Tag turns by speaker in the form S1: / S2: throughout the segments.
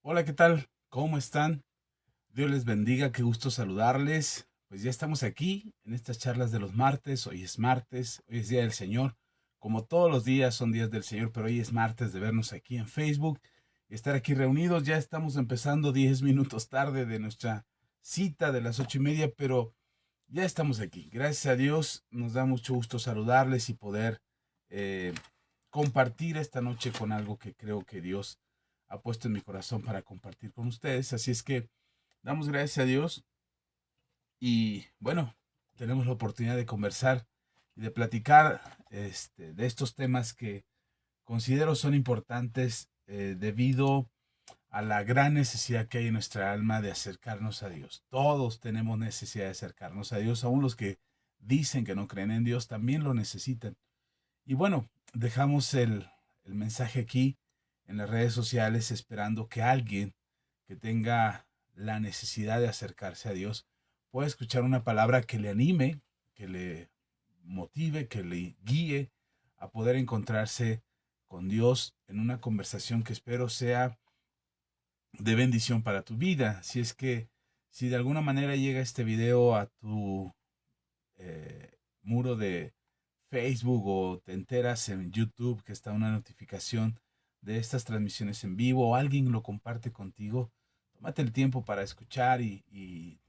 S1: Hola, ¿qué tal? ¿Cómo están? Dios les bendiga, qué gusto saludarles. Pues ya estamos aquí en estas charlas de los martes. Hoy es martes, hoy es Día del Señor. Como todos los días son días del Señor, pero hoy es martes de vernos aquí en Facebook y estar aquí reunidos. Ya estamos empezando 10 minutos tarde de nuestra cita de las 8:30, pero ya estamos aquí. Gracias a Dios, nos da mucho gusto saludarles y poder eh, compartir esta noche con algo que creo que Dios ha puesto en mi corazón para compartir con ustedes. Así es que damos gracias a Dios y bueno, tenemos la oportunidad de conversar y de platicar de estos temas que considero son importantes debido a la gran necesidad que hay en nuestra alma de acercarnos a Dios. Todos tenemos necesidad de acercarnos a Dios, aun los que dicen que no creen en Dios también lo necesitan. Y bueno, dejamos el mensaje aquí en las redes sociales esperando que alguien que tenga la necesidad de acercarse a Dios pueda escuchar una palabra que le anime, que le motive, que le guíe a poder encontrarse con Dios en una conversación que espero sea de bendición para tu vida. Si es que, si de alguna manera llega este video a tu muro de Facebook o te enteras en YouTube que está una notificación de estas transmisiones en vivo o alguien lo comparte contigo, tómate el tiempo para escuchar y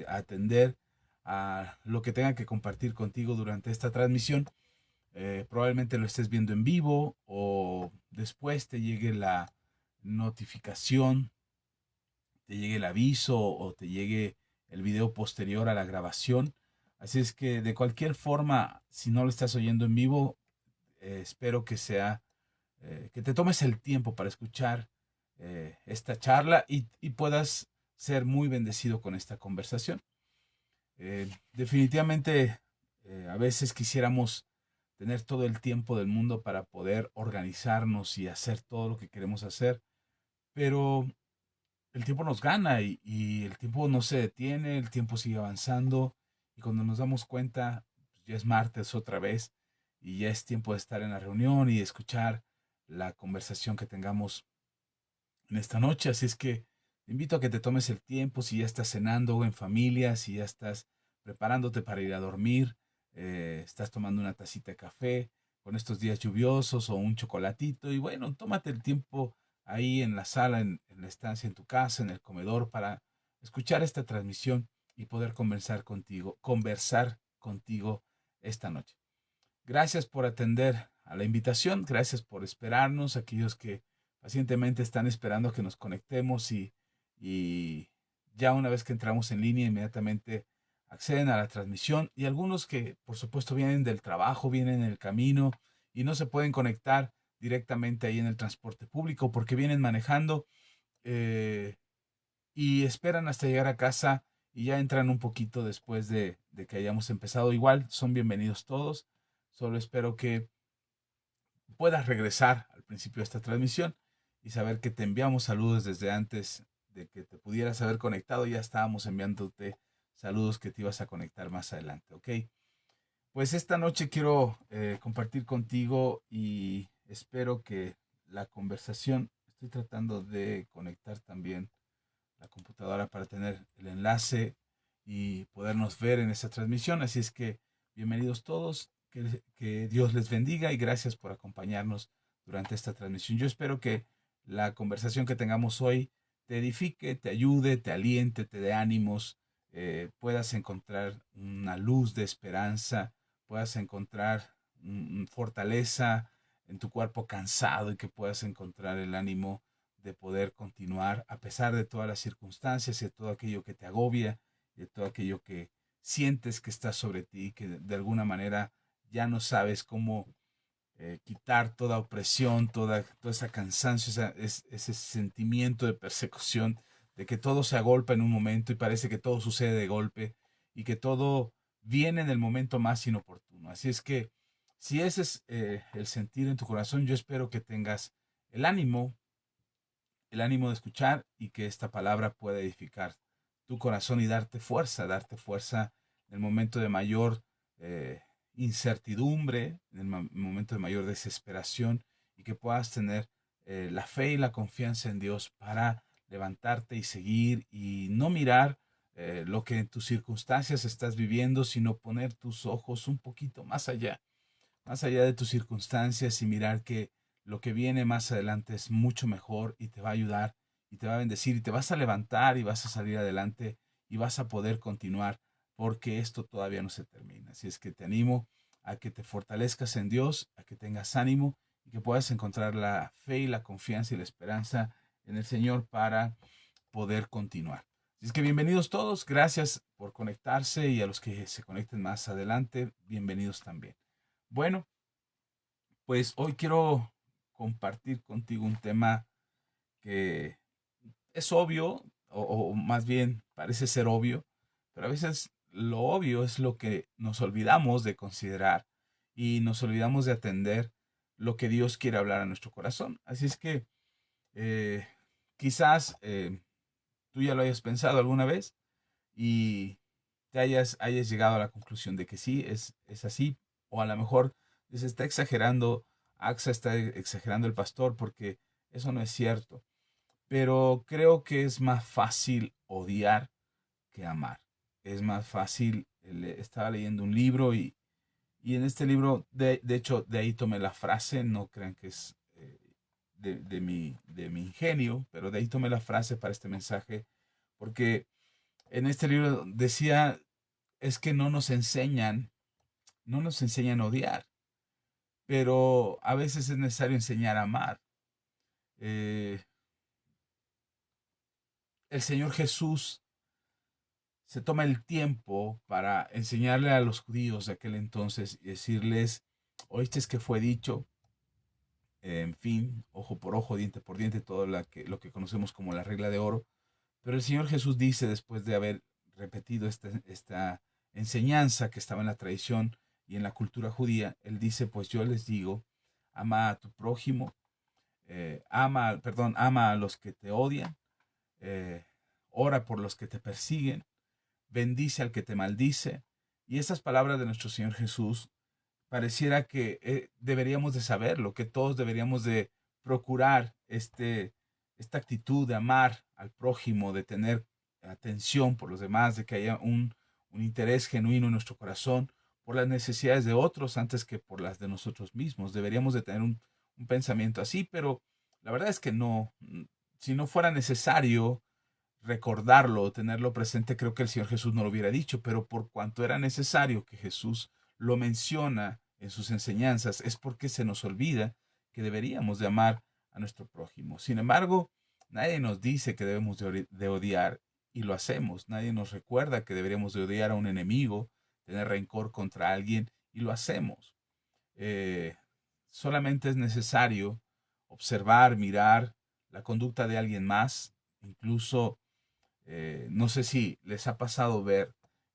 S1: atender a lo que tenga que compartir contigo durante esta transmisión. Probablemente lo estés viendo en vivo o después te llegue la notificación, te llegue el aviso o te llegue el video posterior a la grabación. Así es que de cualquier forma, si no lo estás oyendo en vivo, espero que sea, que te tomes el tiempo para escuchar esta charla y puedas ser muy bendecido con esta conversación. Definitivamente, a veces quisiéramos tener todo el tiempo del mundo para poder organizarnos y hacer todo lo que queremos hacer, pero el tiempo nos gana y el tiempo no se detiene, el tiempo sigue avanzando y cuando nos damos cuenta, pues ya es martes otra vez y ya es tiempo de estar en la reunión y de escuchar la conversación que tengamos en esta noche. Así es que te invito a que te tomes el tiempo, si ya estás cenando en familia, si ya estás preparándote para ir a dormir, estás tomando una tacita de café con estos días lluviosos o un chocolatito y bueno, tómate el tiempo ahí en la sala, en la estancia, en tu casa, en el comedor para escuchar esta transmisión y poder conversar contigo esta noche. Gracias por atender a la invitación, gracias por esperarnos, aquellos que pacientemente están esperando que nos conectemos y ya una vez que entramos en línea inmediatamente acceden a la transmisión y algunos que por supuesto vienen del trabajo, vienen en el camino y no se pueden conectar directamente ahí en el transporte público porque vienen manejando eh, y esperan hasta llegar a casa y ya entran un poquito después de que hayamos empezado. Igual son bienvenidos todos. Solo espero que puedas regresar al principio de esta transmisión y saber que te enviamos saludos desde antes de que te pudieras haber conectado. Ya estábamos enviándote saludos que te ibas a conectar más adelante, ¿ok? Pues esta noche quiero compartir contigo y espero que la conversación, estoy tratando de conectar también la computadora para tener el enlace y podernos ver en esta transmisión. Así es que bienvenidos todos, que Dios les bendiga y gracias por acompañarnos durante esta transmisión. Yo espero que la conversación que tengamos hoy te edifique, te ayude, te aliente, te dé ánimos, puedas encontrar una luz de esperanza, puedas encontrar fortaleza en tu cuerpo cansado y que puedas encontrar el ánimo de poder continuar a pesar de todas las circunstancias y de todo aquello que te agobia y de todo aquello que sientes que está sobre ti, que de alguna manera ya no sabes cómo quitar toda opresión, toda esa cansancio, ese sentimiento de persecución, de que todo se agolpa en un momento y parece que todo sucede de golpe y que todo viene en el momento más inoportuno. Así es que si ese es el sentir en tu corazón, yo espero que tengas el ánimo el ánimo de escuchar y que esta palabra pueda edificar tu corazón y darte fuerza en el momento de mayor eh, incertidumbre, en el momento de mayor desesperación y que puedas tener la fe y la confianza en Dios para levantarte y seguir y no mirar lo que en tus circunstancias estás viviendo, sino poner tus ojos un poquito más allá de tus circunstancias y mirar que lo que viene más adelante es mucho mejor y te va a ayudar y te va a bendecir y te vas a levantar y vas a salir adelante y vas a poder continuar porque esto todavía no se termina. Así es que te animo a que te fortalezcas en Dios, a que tengas ánimo y que puedas encontrar la fe y la confianza y la esperanza en el Señor para poder continuar. Así es que bienvenidos todos, gracias por conectarse y a los que se conecten más adelante, bienvenidos también. Bueno, pues hoy quiero compartir contigo un tema que es obvio, o más bien parece ser obvio, pero a veces lo obvio es lo que nos olvidamos de considerar y nos olvidamos de atender lo que Dios quiere hablar a nuestro corazón. Así es que eh, quizás tú ya lo hayas pensado alguna vez y te hayas llegado a la conclusión de que sí, es así, o a lo mejor se está exagerando, AXA está exagerando el pastor porque eso no es cierto. Pero creo que es más fácil odiar que amar. Es más fácil, estaba leyendo un libro y en este libro, de hecho, de ahí tomé la frase, no crean que es de mi ingenio, pero de ahí tomé la frase para este mensaje, porque en este libro decía, es que no nos enseñan a odiar, pero a veces es necesario enseñar a amar. Eh, el Señor Jesús se toma el tiempo para enseñarle a los judíos de aquel entonces y decirles, oíste que fue dicho, en fin, ojo por ojo, diente por diente, todo lo que conocemos como la regla de oro. Pero el Señor Jesús dice, después de haber repetido esta enseñanza que estaba en la tradición y en la cultura judía, Él dice, pues yo les digo, ama a tu prójimo, ama a los que te odian, eh, ora por los que te persiguen, bendice al que te maldice. Y estas palabras de nuestro Señor Jesús pareciera que deberíamos de saberlo, que todos deberíamos de procurar esta actitud de amar al prójimo, de tener atención por los demás, de que haya un interés genuino en nuestro corazón por las necesidades de otros antes que por las de nosotros mismos. Deberíamos de tener un pensamiento así, pero la verdad es que no, si no fuera necesario recordarlo, tenerlo presente, creo que el Señor Jesús no lo hubiera dicho, pero por cuanto era necesario que Jesús lo menciona en sus enseñanzas, es porque se nos olvida que deberíamos de amar a nuestro prójimo. Sin embargo, nadie nos dice que debemos de odiar y lo hacemos. Nadie nos recuerda que deberíamos de odiar a un enemigo, tener rencor contra alguien y lo hacemos. Eh, Solamente es necesario observar, mirar la conducta de alguien más, incluso no sé si les ha pasado ver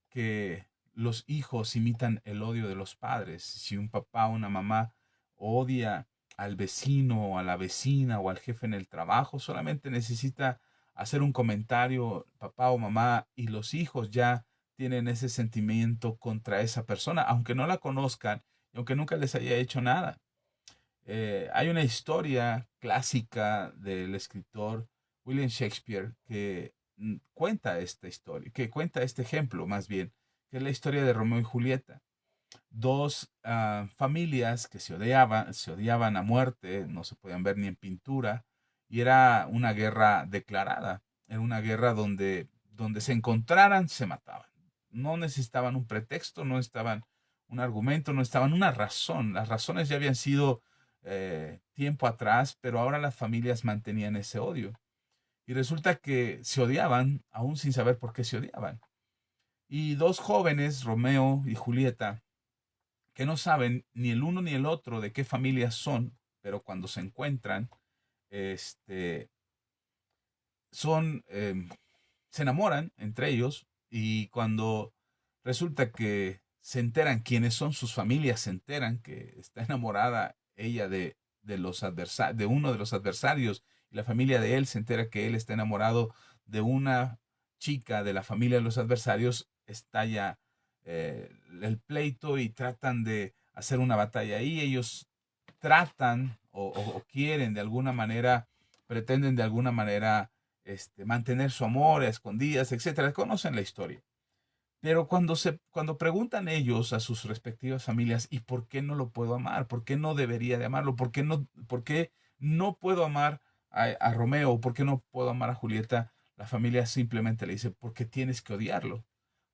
S1: que los hijos imitan el odio de los padres. Si un papá o una mamá odia al vecino o a la vecina o al jefe en el trabajo, solamente necesita hacer un comentario, papá o mamá, y los hijos ya tienen ese sentimiento contra esa persona, aunque no la conozcan y aunque nunca les haya hecho nada. Hay una historia clásica del escritor William Shakespeare que cuenta esta historia, que cuenta este ejemplo más bien, que es la historia de Romeo y Julieta. Dos familias que se odiaban a muerte, no se podían ver ni en pintura, y era una guerra declarada, era una guerra donde se encontraran, se mataban. No necesitaban un pretexto, no estaban un argumento, no estaban una razón. Las razones ya habían sido tiempo atrás, pero ahora las familias mantenían ese odio. Y resulta que se odiaban, aún sin saber por qué se odiaban. Y dos jóvenes, Romeo y Julieta, que no saben ni el uno ni el otro de qué familias son, pero cuando se encuentran, este, son, se enamoran entre ellos y cuando resulta que se enteran quiénes son sus familias, se enteran que está enamorada ella de uno de los adversarios y la familia de él se entera que él está enamorado de una chica de la familia de los adversarios, estalla el pleito y tratan de hacer una batalla ahí. Ellos tratan o quieren de alguna manera, pretenden de alguna manera mantener su amor a escondidas, etcétera. Conocen la historia. Pero cuando preguntan ellos a sus respectivas familias, ¿y por qué no lo puedo amar? ¿Por qué no debería de amarlo? Por qué no puedo amar a Romeo? ¿Por qué no puedo amar a Julieta? La familia simplemente le dice, porque tienes que odiarlo.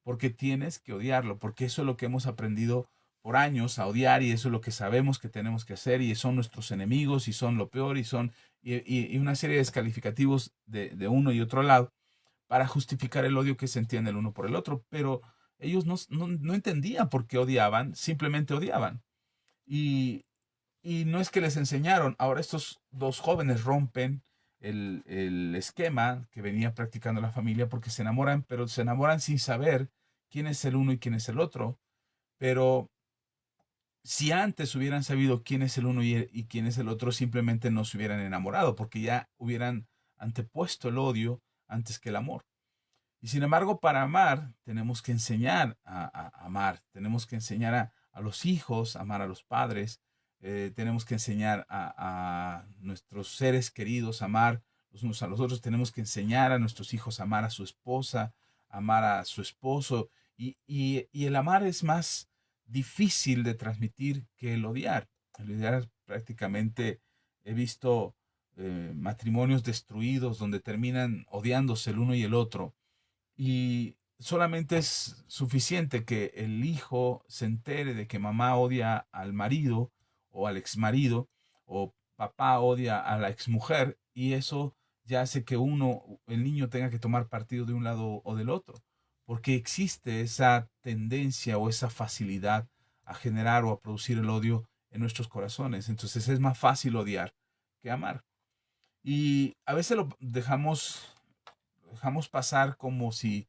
S1: Porque tienes que odiarlo. Porque eso es lo que hemos aprendido por años a odiar y eso es lo que sabemos que tenemos que hacer y son nuestros enemigos y son lo peor y una serie de descalificativos de uno y otro lado para justificar el odio que sentían el uno por el otro, pero ellos no entendían por qué odiaban, simplemente odiaban. Y, y no es que les enseñaron, ahora estos dos jóvenes rompen el esquema que venía practicando la familia porque se enamoran, pero se enamoran sin saber quién es el uno y quién es el otro. Pero si antes hubieran sabido quién es el uno y quién es el otro, simplemente no se hubieran enamorado, porque ya hubieran antepuesto el odio antes que el amor. Y sin embargo, para amar, tenemos que enseñar a amar, tenemos que enseñar a los hijos a amar a los padres, tenemos que enseñar a nuestros seres queridos a amar los unos a los otros, tenemos que enseñar a nuestros hijos a amar a su esposa, a amar a su esposo, y el amar es más difícil de transmitir que el odiar. El odiar prácticamente he visto matrimonios destruidos donde terminan odiándose el uno y el otro y solamente es suficiente que el hijo se entere de que mamá odia al marido o al exmarido o papá odia a la exmujer y eso ya hace que el niño tenga que tomar partido de un lado o del otro, porque existe esa tendencia o esa facilidad a generar o a producir el odio en nuestros corazones. Entonces es más fácil odiar que amar. Y a veces lo dejamos pasar como si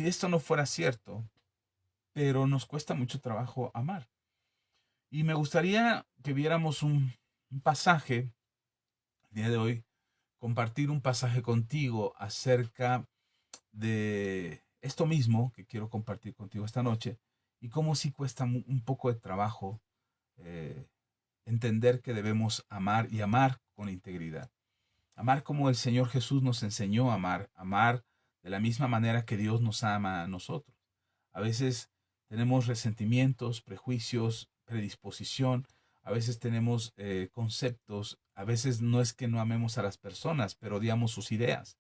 S1: esto no fuera cierto, pero nos cuesta mucho trabajo amar. Y me gustaría que viéramos un pasaje, el día de hoy, compartir un pasaje contigo acerca de esto mismo que quiero compartir contigo esta noche y cómo sí cuesta un poco de trabajo eh, entender que debemos amar y amar con integridad. Amar como el Señor Jesús nos enseñó a amar, amar de la misma manera que Dios nos ama a nosotros. A veces tenemos resentimientos, prejuicios, predisposición, a veces tenemos conceptos, a veces no es que no amemos a las personas, pero odiamos sus ideas.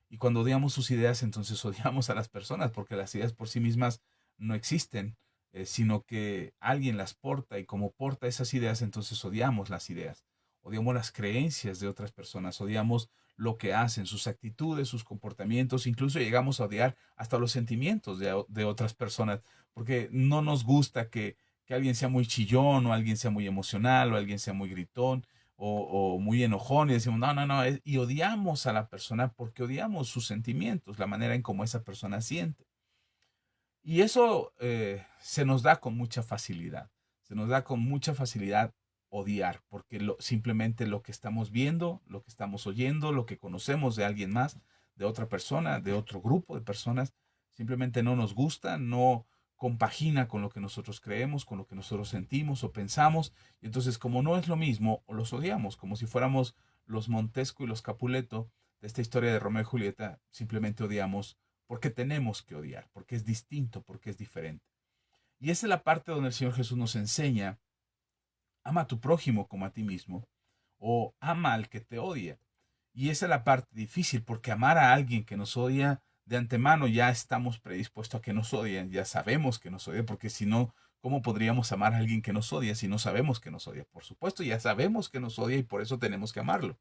S1: Y cuando odiamos sus ideas, entonces odiamos a las personas, porque las ideas por sí mismas no existen, sino que alguien las porta y como porta esas ideas, entonces odiamos las ideas, odiamos las creencias de otras personas, odiamos lo que hacen, sus actitudes, sus comportamientos, incluso llegamos a odiar hasta los sentimientos de otras personas, porque no nos gusta que alguien sea muy chillón o alguien sea muy emocional o alguien sea muy gritón o muy enojón y decimos, no, no, no, y odiamos a la persona porque odiamos sus sentimientos, la manera en cómo esa persona siente. Y eso se nos da con mucha facilidad, se nos da con mucha facilidad odiar, porque simplemente lo que estamos viendo, lo que estamos oyendo, lo que conocemos de alguien más, de otra persona, de otro grupo de personas, simplemente no nos gusta, no compagina con lo que nosotros creemos, con lo que nosotros sentimos o pensamos, y entonces como no es lo mismo, los odiamos, como si fuéramos los Montesco y los Capuleto de esta historia de Romeo y Julieta, simplemente odiamos porque tenemos que odiar, porque es distinto, porque es diferente. Y esa es la parte donde el Señor Jesús nos enseña, ama a tu prójimo como a ti mismo, o ama al que te odia. Y esa es la parte difícil, porque amar a alguien que nos odia de antemano ya estamos predispuestos a que nos odien, ya sabemos que nos odia, porque si no, ¿cómo podríamos amar a alguien que nos odia si no sabemos que nos odia? Por supuesto, ya sabemos que nos odia y por eso tenemos que amarlo.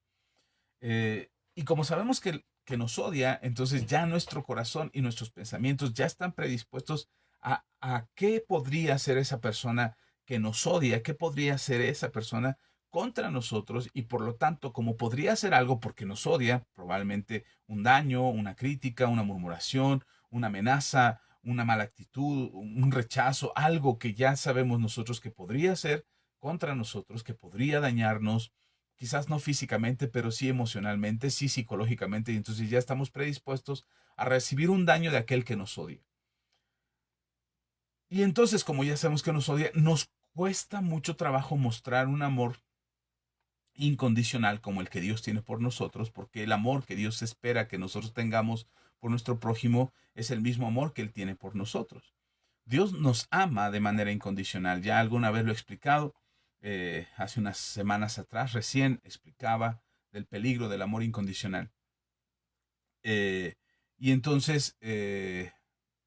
S1: Y como sabemos que nos odia, entonces ya nuestro corazón y nuestros pensamientos ya están predispuestos a qué podría ser esa persona que nos odia, qué podría ser esa persona contra nosotros y por lo tanto, como podría hacer algo porque nos odia, probablemente un daño, una crítica, una murmuración, una amenaza, una mala actitud, un rechazo, algo que ya sabemos nosotros que podría ser contra nosotros, que podría dañarnos, quizás no físicamente, pero sí emocionalmente, sí psicológicamente, y entonces ya estamos predispuestos a recibir un daño de aquel que nos odia. Y entonces, como ya sabemos que nos odia, nos cuesta mucho trabajo mostrar un amor incondicional como el que Dios tiene por nosotros, porque el amor que Dios espera que nosotros tengamos por nuestro prójimo es el mismo amor que Él tiene por nosotros. Dios nos ama de manera incondicional. Ya alguna vez lo he explicado. Hace unas semanas atrás recién explicaba del peligro del amor incondicional. Eh, y entonces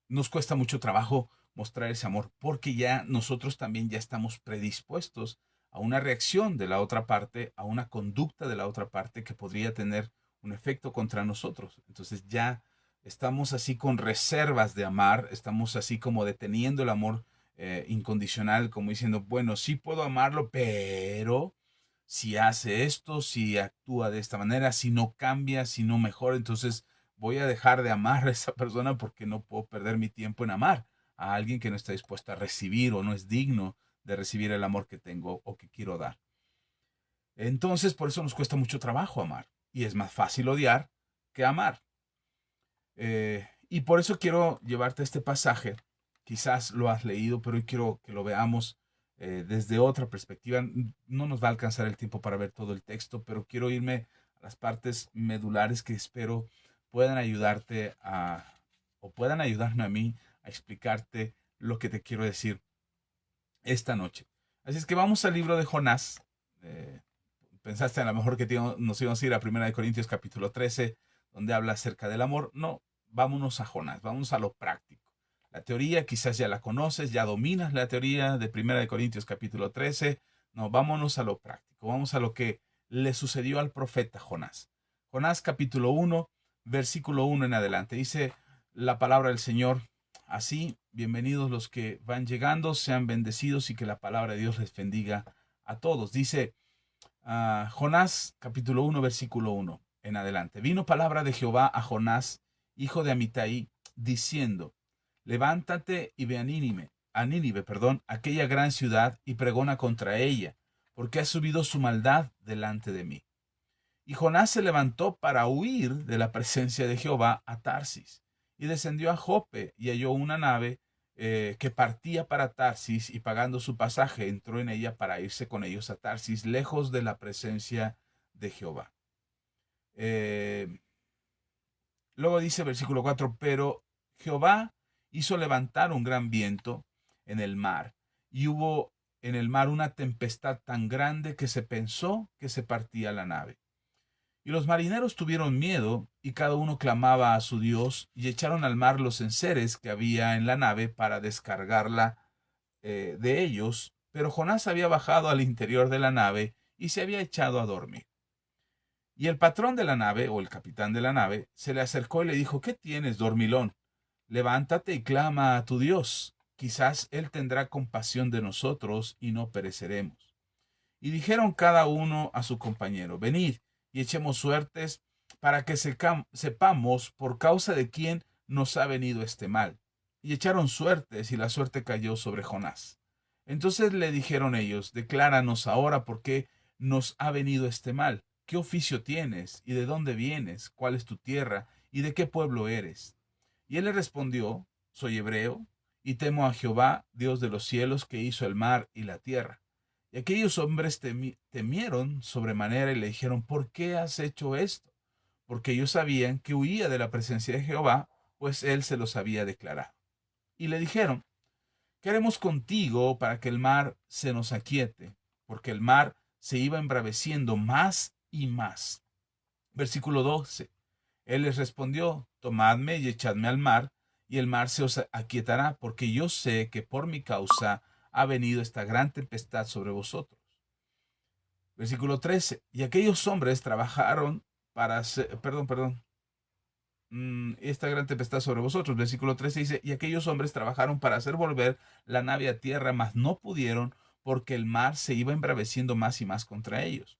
S1: nos cuesta mucho trabajo mostrar ese amor porque ya nosotros también ya estamos predispuestos a una reacción de la otra parte, a una conducta de la otra parte que podría tener un efecto contra nosotros. Entonces ya estamos así con reservas de amar, estamos así como deteniendo el amor incondicional, como diciendo, bueno, sí puedo amarlo, pero si hace esto, si actúa de esta manera, si no cambia, si no mejora, entonces voy a dejar de amar a esa persona porque no puedo perder mi tiempo en amar a alguien que no está dispuesto a recibir o no es digno de recibir el amor que tengo o que quiero dar. Entonces, por eso nos cuesta mucho trabajo amar. Y es más fácil odiar que amar. Y por eso quiero llevarte a este pasaje. Quizás lo has leído, pero hoy quiero que lo veamos desde otra perspectiva. No nos va a alcanzar el tiempo para ver todo el texto, pero quiero irme a las partes medulares que espero puedan ayudarte o puedan ayudarme a mí a explicarte lo que te quiero decir esta noche. Así es que vamos al libro de Jonás. Eh, Pensaste a lo mejor que nos íbamos a ir a 1 Corintios capítulo 13, donde habla acerca del amor. No, vámonos a Jonás, vamos a lo práctico. La teoría quizás ya la conoces, ya dominas la teoría de 1 Corintios capítulo 13. No, vámonos a lo práctico, vamos a lo que le sucedió al profeta Jonás. Jonás capítulo 1, versículo 1 en adelante. Dice la palabra del Señor así: bienvenidos los que van llegando, sean bendecidos y que la palabra de Dios les bendiga a todos. Dice Jonás capítulo 1 versículo 1 en adelante. Vino palabra de Jehová a Jonás, hijo de Amitai, diciendo: levántate y ve a Nínive, aquella gran ciudad, y pregona contra ella, porque ha subido su maldad delante de mí. Y Jonás se levantó para huir de la presencia de Jehová a Tarsis, y descendió a Jope, y halló una nave que partía para Tarsis, y pagando su pasaje entró en ella para irse con ellos a Tarsis, lejos de la presencia de Jehová. Luego dice versículo 4, pero Jehová hizo levantar un gran viento en el mar, y hubo en el mar una tempestad tan grande que se pensó que se partía la nave. Y los marineros tuvieron miedo, y cada uno clamaba a su Dios, y echaron al mar los enseres que había en la nave para descargarla de ellos. Pero Jonás había bajado al interior de la nave y se había echado a dormir. Y el patrón de la nave, o el capitán de la nave, se le acercó y le dijo: ¿qué tienes, dormilón? Levántate y clama a tu Dios. Quizás Él tendrá compasión de nosotros y no pereceremos. Y dijeron cada uno a su compañero: venid y echemos suertes para que sepamos por causa de quién nos ha venido este mal. Y echaron suertes, y la suerte cayó sobre Jonás. Entonces le dijeron ellos: decláranos ahora por qué nos ha venido este mal. ¿Qué oficio tienes? ¿Y de dónde vienes? ¿Cuál es tu tierra? ¿Y de qué pueblo eres? Y él le respondió: soy hebreo, y temo a Jehová, Dios de los cielos, que hizo el mar y la tierra. Y aquellos hombres temieron sobremanera y le dijeron: ¿por qué has hecho esto? Porque ellos sabían que huía de la presencia de Jehová, pues él se los había declarado. Y le dijeron: queremos contigo para que el mar se nos aquiete, porque el mar se iba embraveciendo más y más. Versículo 12. Él les respondió: tomadme y echadme al mar, y el mar se os aquietará, porque yo sé que por mi causa ha venido esta gran tempestad sobre vosotros. Versículo 13. Y aquellos hombres trabajaron para hacer, esta gran tempestad sobre vosotros. Versículo 13 dice: y aquellos hombres trabajaron para hacer volver la nave a tierra, mas no pudieron, porque el mar se iba embraveciendo más y más contra ellos.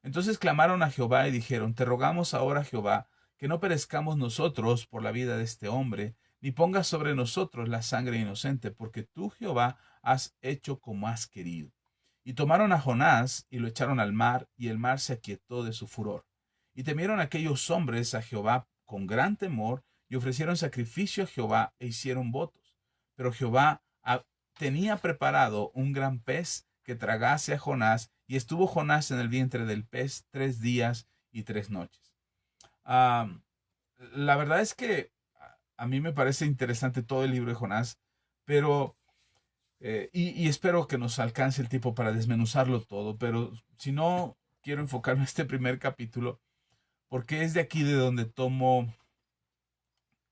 S1: Entonces clamaron a Jehová y dijeron: te rogamos ahora, Jehová, que no perezcamos nosotros por la vida de este hombre, ni pongas sobre nosotros la sangre inocente, porque tú, Jehová, has hecho como has querido. Y tomaron a Jonás y lo echaron al mar, y el mar se aquietó de su furor. Y temieron aquellos hombres a Jehová con gran temor, y ofrecieron sacrificio a Jehová e hicieron votos. Pero Jehová tenía preparado un gran pez que tragase a Jonás, y estuvo Jonás en el vientre del pez 3 días y 3 noches. Ah, la verdad es que a mí me parece interesante todo el libro de Jonás, pero, y espero que nos alcance el tiempo para desmenuzarlo todo, pero si no, quiero enfocarme en este primer capítulo, porque es de aquí de donde tomo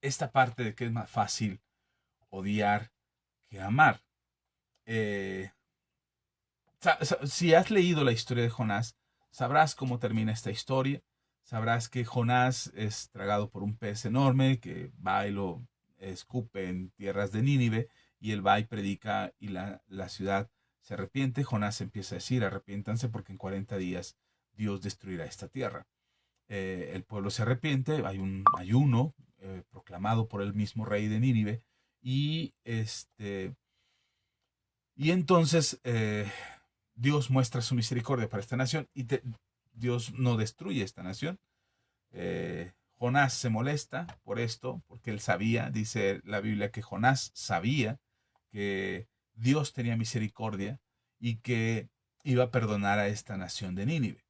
S1: esta parte de que es más fácil odiar que amar. Eh, si has leído la historia de Jonás, sabrás cómo termina esta historia. Sabrás que Jonás es tragado por un pez enorme que va y lo escupe en tierras de Nínive, y él va y predica, y la ciudad se arrepiente. Jonás empieza a decir: arrepiéntanse porque en 40 días Dios destruirá esta tierra. El pueblo se arrepiente, hay un ayuno proclamado por el mismo rey de Nínive, y y entonces Dios muestra su misericordia para esta nación, y Dios no destruye esta nación. Jonás se molesta por esto, porque él sabía, dice la Biblia, que Jonás sabía que Dios tenía misericordia y que iba a perdonar a esta nación de Nínive.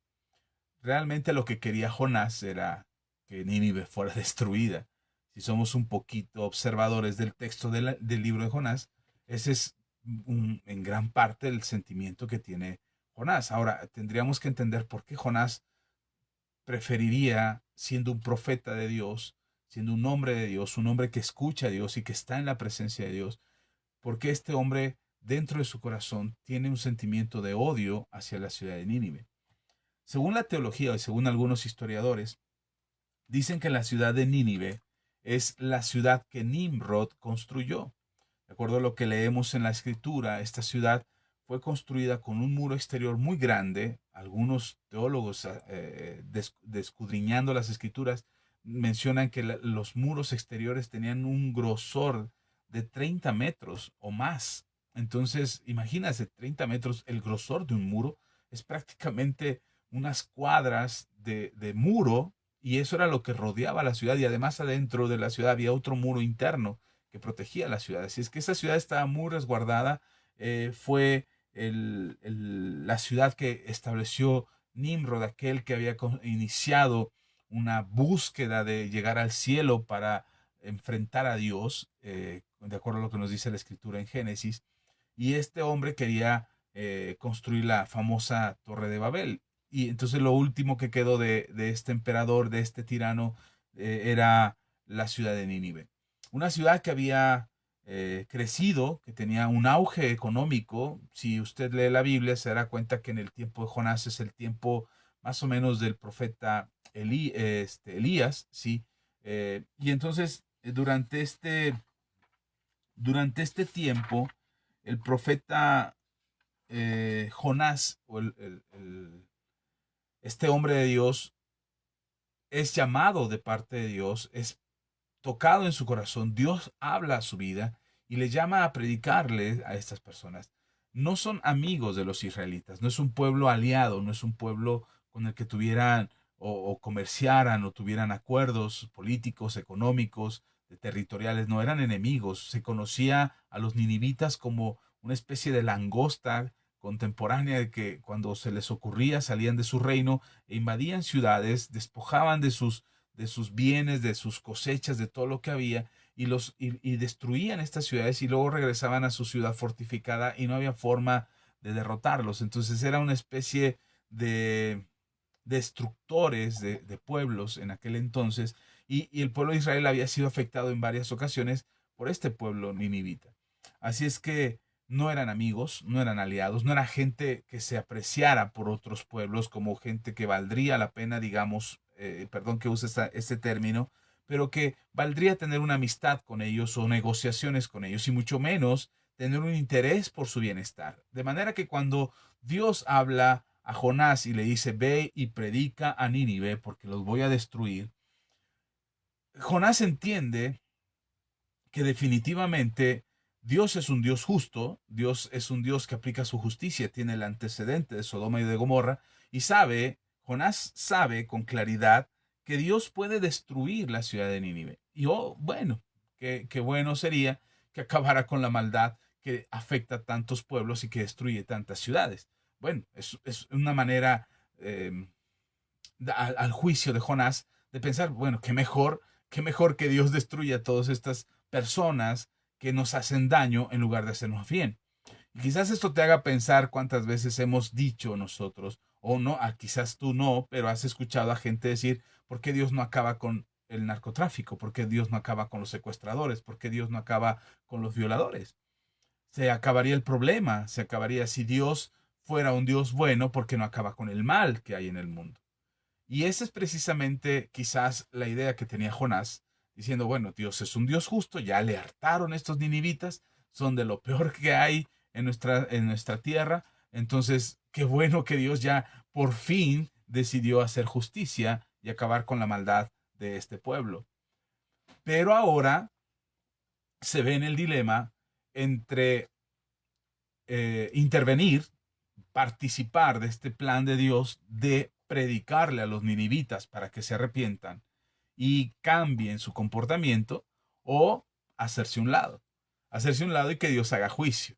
S1: Realmente lo que quería Jonás era que Nínive fuera destruida. Si somos un poquito observadores del texto del libro de Jonás, ese es en gran parte el sentimiento que tiene Jonás. Ahora, tendríamos que entender por qué Jonás preferiría, siendo un profeta de Dios, siendo un hombre de Dios, un hombre que escucha a Dios y que está en la presencia de Dios, por qué este hombre dentro de su corazón tiene un sentimiento de odio hacia la ciudad de Nínive. Según la teología y según algunos historiadores, dicen que la ciudad de Nínive es la ciudad que Nimrod construyó. De acuerdo a lo que leemos en la escritura, esta ciudad fue construida con un muro exterior muy grande. Algunos teólogos, descudriñando las escrituras, mencionan que los muros exteriores tenían un grosor de 30 metros o más. Entonces, imagínate, 30 metros, el grosor de un muro es prácticamente unas cuadras de muro, y eso era lo que rodeaba la ciudad, y además adentro de la ciudad había otro muro interno que protegía la ciudad. Así es que esa ciudad estaba muy resguardada. Fue la ciudad que estableció Nimrod, aquel que había iniciado una búsqueda de llegar al cielo para enfrentar a Dios, de acuerdo a lo que nos dice la escritura en Génesis. Y este hombre quería construir la famosa Torre de Babel. Y entonces lo último que quedó de este emperador, de este tirano, era la ciudad de Nínive. Una ciudad que había crecido, que tenía un auge económico. Si usted lee la Biblia, se dará cuenta que en el tiempo de Jonás es el tiempo más o menos del profeta Elías, ¿sí? Y entonces, durante este tiempo, el profeta Jonás, o este hombre de Dios, es llamado de parte de Dios, es tocado en su corazón. Dios habla a su vida y le llama a predicarle a estas personas. No son amigos de los israelitas, no es un pueblo aliado, no es un pueblo con el que tuvieran o comerciaran o tuvieran acuerdos políticos, económicos, territoriales. No, eran enemigos. Se conocía a los ninivitas como una especie de langosta contemporánea, de que cuando se les ocurría salían de su reino e invadían ciudades, despojaban de sus bienes, de sus cosechas, de todo lo que había, y destruían estas ciudades, y luego regresaban a su ciudad fortificada, y no había forma de derrotarlos. Entonces era una especie de destructores de pueblos en aquel entonces, y el pueblo de Israel había sido afectado en varias ocasiones por este pueblo ninivita. Así es que no eran amigos, no eran aliados, no era gente que se apreciara por otros pueblos como gente que valdría la pena, digamos, perdón que use este término, pero que valdría tener una amistad con ellos o negociaciones con ellos, y mucho menos tener un interés por su bienestar. De manera que cuando Dios habla a Jonás y le dice: ve y predica a Nínive porque los voy a destruir, Jonás entiende que definitivamente Dios es un Dios justo. Dios es un Dios que aplica su justicia, tiene el antecedente de Sodoma y de Gomorra, y Jonás sabe con claridad que Dios puede destruir la ciudad de Nínive. Y bueno, qué bueno sería que acabara con la maldad, que afecta a tantos pueblos y que destruye tantas ciudades? Bueno, es una manera al juicio de Jonás de pensar, bueno, qué mejor que Dios destruya a todas estas personas que nos hacen daño en lugar de hacernos bien. Y quizás esto te haga pensar cuántas veces hemos dicho nosotros, o no, quizás tú no, pero has escuchado a gente decir, ¿por qué Dios no acaba con el narcotráfico? ¿Por qué Dios no acaba con los secuestradores? ¿Por qué Dios no acaba con los violadores? Se acabaría el problema, se acabaría si Dios fuera un Dios bueno, ¿por qué no acaba con el mal que hay en el mundo? Y esa es precisamente quizás la idea que tenía Jonás, diciendo, bueno, Dios es un Dios justo, ya le hartaron estos ninivitas, son de lo peor que hay en nuestra tierra, entonces qué bueno que Dios ya por fin decidió hacer justicia y acabar con la maldad de este pueblo. Pero ahora se ve en el dilema entre intervenir, participar de este plan de Dios de predicarle a los ninivitas para que se arrepientan y cambien su comportamiento, o hacerse un lado y que Dios haga juicio.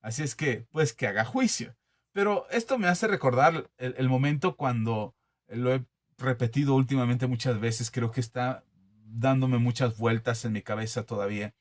S1: Así es que, pues que haga juicio. Pero esto me hace recordar el momento cuando lo he repetido últimamente muchas veces, creo que está dándome muchas vueltas en mi cabeza todavía.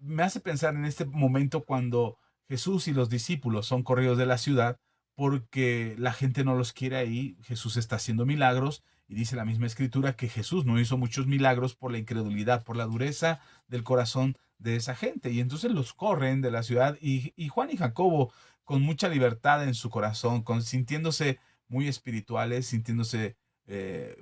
S1: Me hace pensar en este momento cuando Jesús y los discípulos son corridos de la ciudad porque la gente no los quiere ahí. Jesús está haciendo milagros y dice la misma escritura que Jesús no hizo muchos milagros por la incredulidad, por la dureza del corazón de esa gente. Y entonces los corren de la ciudad y Juan y Jacobo, con mucha libertad en su corazón, sintiéndose muy espirituales, sintiéndose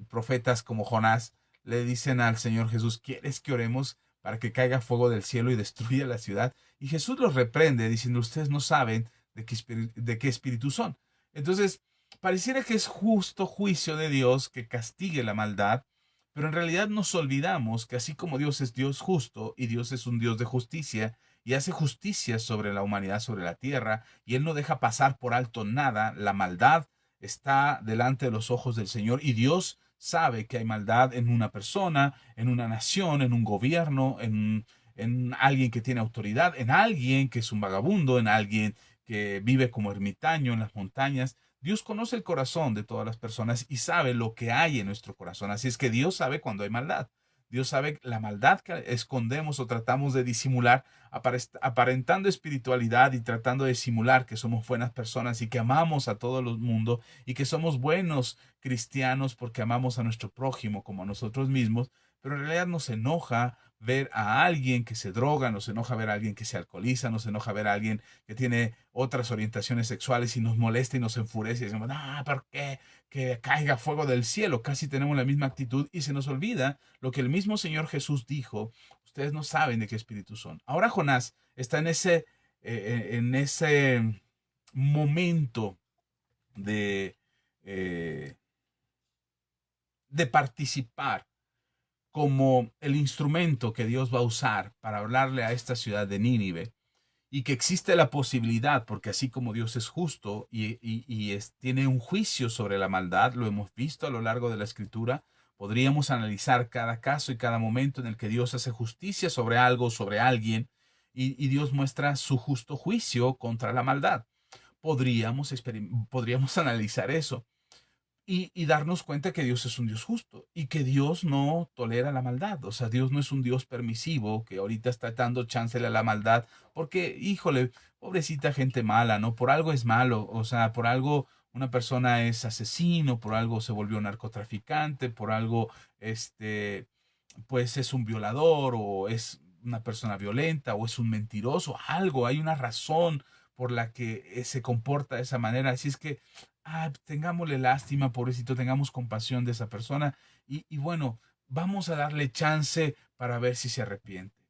S1: profetas como Jonás, le dicen al Señor Jesús, ¿quieres que oremos para que caiga fuego del cielo y destruya la ciudad? Y Jesús los reprende diciendo, ustedes no saben de qué espíritu son. Entonces, pareciera que es justo juicio de Dios que castigue la maldad, pero en realidad nos olvidamos que así como Dios es Dios justo y Dios es un Dios de justicia y hace justicia sobre la humanidad, sobre la tierra, y Él no deja pasar por alto nada, la maldad está delante de los ojos del Señor y Dios sabe que hay maldad en una persona, en una nación, en un gobierno, en alguien que tiene autoridad, en alguien que es un vagabundo, en alguien que vive como ermitaño en las montañas. Dios conoce el corazón de todas las personas y sabe lo que hay en nuestro corazón. Así es que Dios sabe cuando hay maldad. Dios sabe la maldad que escondemos o tratamos de disimular, aparentando espiritualidad y tratando de simular que somos buenas personas y que amamos a todo el mundo y que somos buenos cristianos porque amamos a nuestro prójimo como a nosotros mismos, pero en realidad nos enoja ver a alguien que se droga, nos enoja ver a alguien que se alcoholiza, nos enoja ver a alguien que tiene otras orientaciones sexuales y nos molesta y nos enfurece y decimos, no, ¿por qué? Que caiga fuego del cielo. Casi tenemos la misma actitud y se nos olvida lo que el mismo Señor Jesús dijo, ustedes no saben de qué espíritu son. Ahora Jonás está en ese momento de, eh, de participar como el instrumento que Dios va a usar para hablarle a esta ciudad de Nínive, y que existe la posibilidad, porque así como Dios es justo tiene un juicio sobre la maldad, lo hemos visto a lo largo de la escritura, podríamos analizar cada caso y cada momento en el que Dios hace justicia sobre algo, sobre alguien, y Dios muestra su justo juicio contra la maldad. Podríamos analizar eso darnos cuenta que Dios es un Dios justo y que Dios no tolera la maldad. O sea, Dios no es un Dios permisivo que ahorita está dando chance a la maldad porque, híjole, pobrecita gente mala, ¿no? Por algo es malo, o sea, por algo una persona es asesino, por algo se volvió narcotraficante, por algo, pues es un violador o es una persona violenta o es un mentiroso, algo, hay una razón por la que se comporta de esa manera. Así es que tengámosle lástima, pobrecito, tengamos compasión de esa persona bueno, vamos a darle chance para ver si se arrepiente.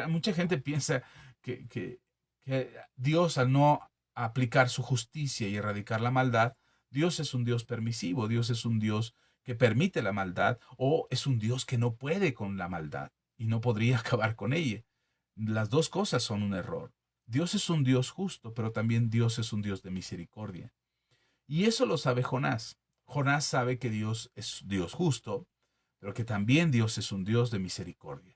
S1: Mucha gente piensa que Dios, al no aplicar su justicia y erradicar la maldad, Dios es un Dios permisivo, Dios es un Dios que permite la maldad o es un Dios que no puede con la maldad y no podría acabar con ella. Las dos cosas son un error. Dios es un Dios justo, pero también Dios es un Dios de misericordia. Y eso lo sabe Jonás. Jonás sabe que Dios es Dios justo, pero que también Dios es un Dios de misericordia.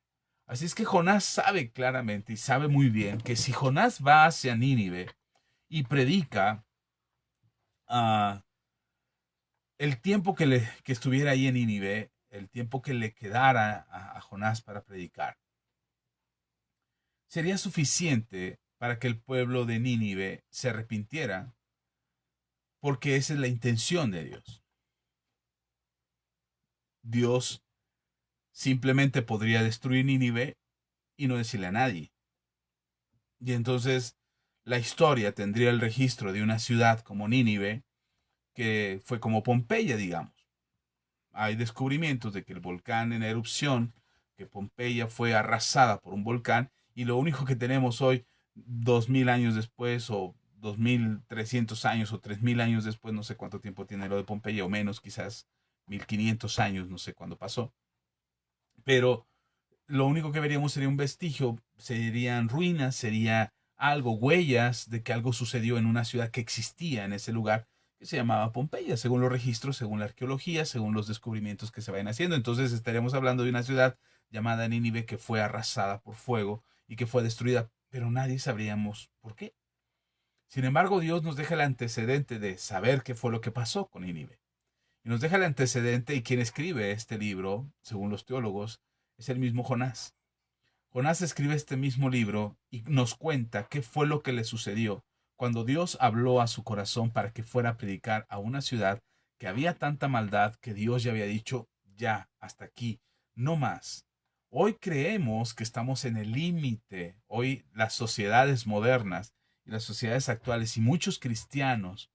S1: Así es que Jonás sabe claramente y sabe muy bien que si Jonás va hacia Nínive y predica, ah, el tiempo que estuviera ahí en Nínive, el tiempo que le quedara a Jonás para predicar, sería suficiente para que el pueblo de Nínive se arrepintiera, porque esa es la intención de Dios. Dios simplemente podría destruir Nínive y no decirle a nadie. Y entonces la historia tendría el registro de una ciudad como Nínive, que fue como Pompeya, digamos. Hay descubrimientos de que el volcán en erupción, que Pompeya fue arrasada por un volcán, y lo único que tenemos hoy, 2000 años después, o 2300 años, o 3000 años después, no sé cuánto tiempo tiene lo de Pompeya, o menos, quizás 1500 años, no sé cuándo pasó, pero lo único que veríamos sería un vestigio, serían ruinas, sería algo, huellas de que algo sucedió en una ciudad que existía en ese lugar, que se llamaba Pompeya, según los registros, según la arqueología, según los descubrimientos que se vayan haciendo. Entonces estaríamos hablando de una ciudad llamada Nínive que fue arrasada por fuego y que fue destruida, pero nadie sabríamos por qué. Sin embargo, Dios nos deja el antecedente de saber qué fue lo que pasó con Nínive. Y nos deja el antecedente, y quien escribe este libro, según los teólogos, es el mismo Jonás. Jonás escribe este mismo libro y nos cuenta qué fue lo que le sucedió cuando Dios habló a su corazón para que fuera a predicar a una ciudad que había tanta maldad que Dios ya había dicho, ya, hasta aquí, no más. Hoy creemos que estamos en el límite. Hoy las sociedades modernas y las sociedades actuales y muchos cristianos,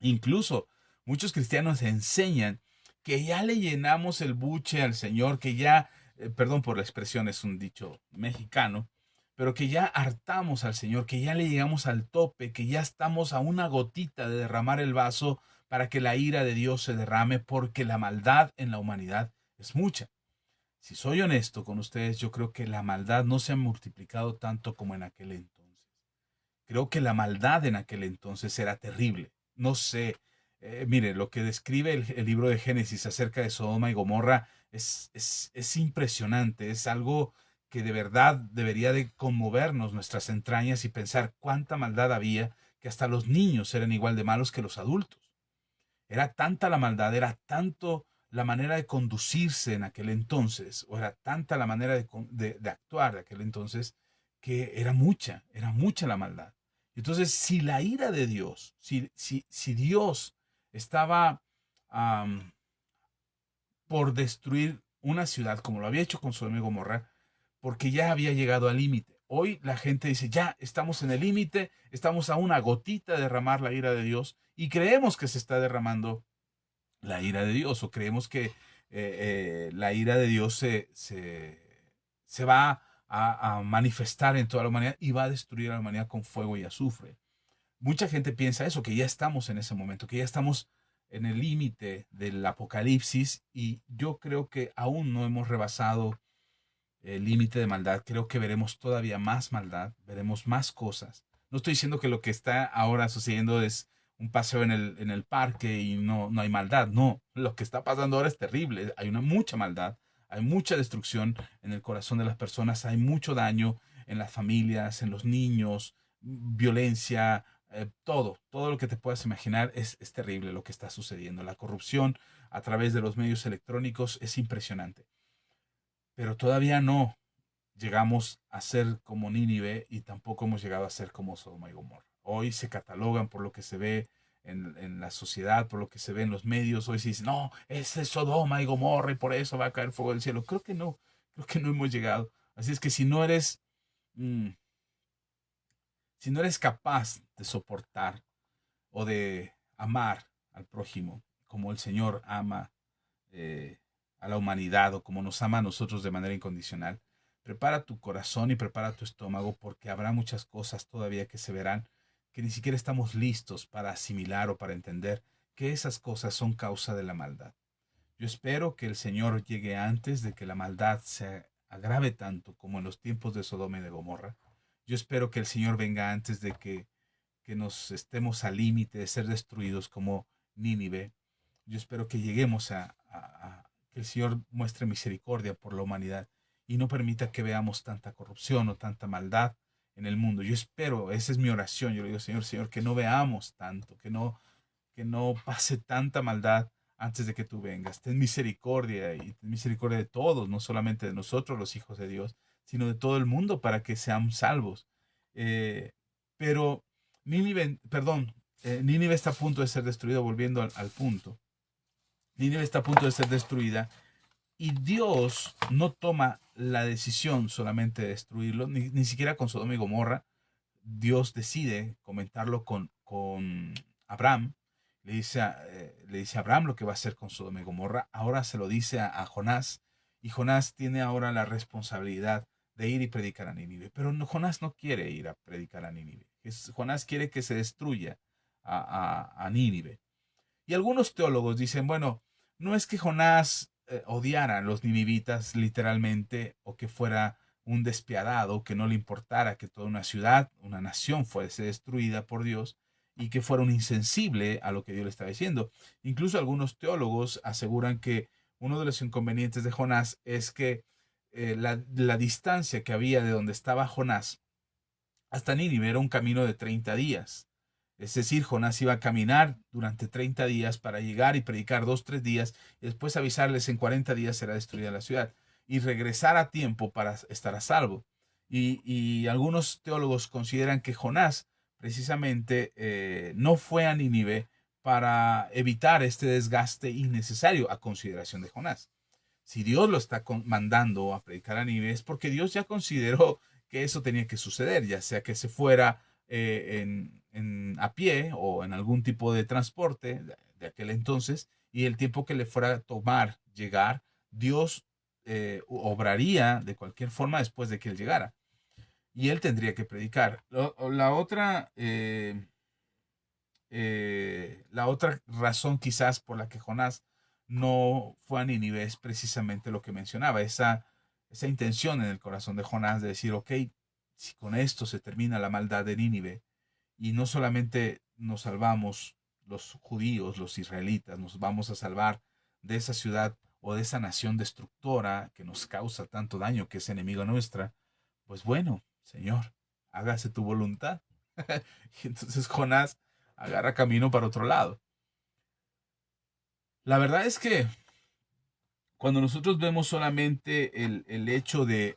S1: incluso muchos cristianos enseñan que ya le llenamos el buche al Señor, que ya, perdón por la expresión, es un dicho mexicano, pero que ya hartamos al Señor, que ya le llegamos al tope, que ya estamos a una gotita de derramar el vaso para que la ira de Dios se derrame, porque la maldad en la humanidad es mucha. Si soy honesto con ustedes, yo creo que la maldad no se ha multiplicado tanto como en aquel entonces. Creo que la maldad en aquel entonces era terrible. No sé, mire, lo que describe el libro de Génesis acerca de Sodoma y Gomorra es impresionante, es algo que de verdad debería de conmovernos nuestras entrañas y pensar cuánta maldad había, que hasta los niños eran igual de malos que los adultos. Era tanta la maldad, era tanto la manera de conducirse en aquel entonces, o era tanta la manera de actuar de aquel entonces, que era mucha la maldad. Entonces, si la ira de Dios, si Dios estaba um, por destruir una ciudad como lo había hecho con Sodoma y Gomorra, porque ya había llegado al límite. Hoy la gente dice, ya estamos en el límite, estamos a una gotita de derramar la ira de Dios, y creemos que se está derramando la ira de Dios, o creemos que la ira de Dios se va a manifestar en toda la humanidad y va a destruir a la humanidad con fuego y azufre. Mucha gente piensa eso, que ya estamos en ese momento, que ya estamos en el límite del apocalipsis, y yo creo que aún no hemos rebasado el límite de maldad. Creo que veremos todavía más maldad, veremos más cosas. No estoy diciendo que lo que está ahora sucediendo es un paseo en el parque y no hay maldad. No, lo que está pasando ahora es terrible. Hay mucha maldad, hay mucha destrucción en el corazón de las personas, hay mucho daño en las familias, en los niños, violencia, todo lo que te puedas imaginar es terrible lo que está sucediendo. La corrupción a través de los medios electrónicos es impresionante. Pero todavía no llegamos a ser como Nínive, y tampoco hemos llegado a ser como Sodoma y Gomorra. Hoy se catalogan por lo que se ve en la sociedad, por lo que se ve en los medios. Hoy se dice, no, ese es Sodoma y Gomorra y por eso va a caer fuego del cielo. Creo que no hemos llegado. Así es que mm, si no eres capaz de soportar o de amar al prójimo como el Señor ama eh, a la humanidad, o como nos ama a nosotros de manera incondicional, prepara tu corazón y prepara tu estómago, porque habrá muchas cosas todavía que se verán que ni siquiera estamos listos para asimilar o para entender que esas cosas son causa de la maldad. Yo espero que el Señor llegue antes de que la maldad se agrave tanto como en los tiempos de Sodoma y de Gomorra. Yo espero que el Señor venga antes de que nos estemos al límite de ser destruidos como Nínive. Yo espero que lleguemos que el Señor muestre misericordia por la humanidad y no permita que veamos tanta corrupción o tanta maldad en el mundo. Yo espero, esa es mi oración, yo le digo, Señor, Señor, que no veamos tanto, que no pase tanta maldad antes de que tú vengas. Ten misericordia y ten misericordia de todos, no solamente de nosotros, los hijos de Dios, sino de todo el mundo para que seamos salvos. Eh, pero Nínive está a punto de ser destruido, volviendo al punto. Nínive está a punto de ser destruida y Dios no toma la decisión solamente de destruirlo, ni siquiera con Sodoma y Gomorra. Dios decide comentarlo con Abraham. Le dice a Abraham lo que va a hacer con Sodoma y Gomorra. Ahora se lo dice a Jonás. Y Jonás tiene ahora la responsabilidad de ir y predicar a Nínive. Pero Jonás no quiere ir a predicar a Nínive. Jonás quiere que se destruya a Nínive. Y algunos teólogos dicen, bueno, no es que Jonás odiara a los ninivitas literalmente o que fuera un despiadado, que no le importara que toda una ciudad, una nación fuese destruida por Dios y que fuera un insensible a lo que Dios le estaba diciendo. Incluso algunos teólogos aseguran que uno de los inconvenientes de Jonás es que la distancia que había de donde estaba Jonás hasta Nínive era un camino de 30 días. Es decir, Jonás iba a caminar durante 30 días para llegar y predicar 2, 3 días y después avisarles en 40 días será destruida la ciudad y regresar a tiempo para estar a salvo. Y algunos teólogos consideran que Jonás precisamente no fue a Nínive para evitar este desgaste innecesario a consideración de Jonás. Si Dios lo está mandando a predicar a Nínive es porque Dios ya consideró que eso tenía que suceder, ya sea que se fuera a pie o en algún tipo de transporte de aquel entonces, y el tiempo que le fuera a tomar llegar, Dios obraría de cualquier forma después de que él llegara. Y él tendría que predicar. La otra razón quizás por la que Jonás no fue a Nínive es precisamente lo que mencionaba, esa intención en el corazón de Jonás de decir, ok, si con esto se termina la maldad de Nínive, y no solamente nos salvamos los judíos, los israelitas, nos vamos a salvar de esa ciudad o de esa nación destructora que nos causa tanto daño, que es enemiga nuestra, pues bueno, Señor, hágase tu voluntad. Y entonces Jonás agarra camino para otro lado. La verdad es que cuando nosotros vemos solamente el hecho de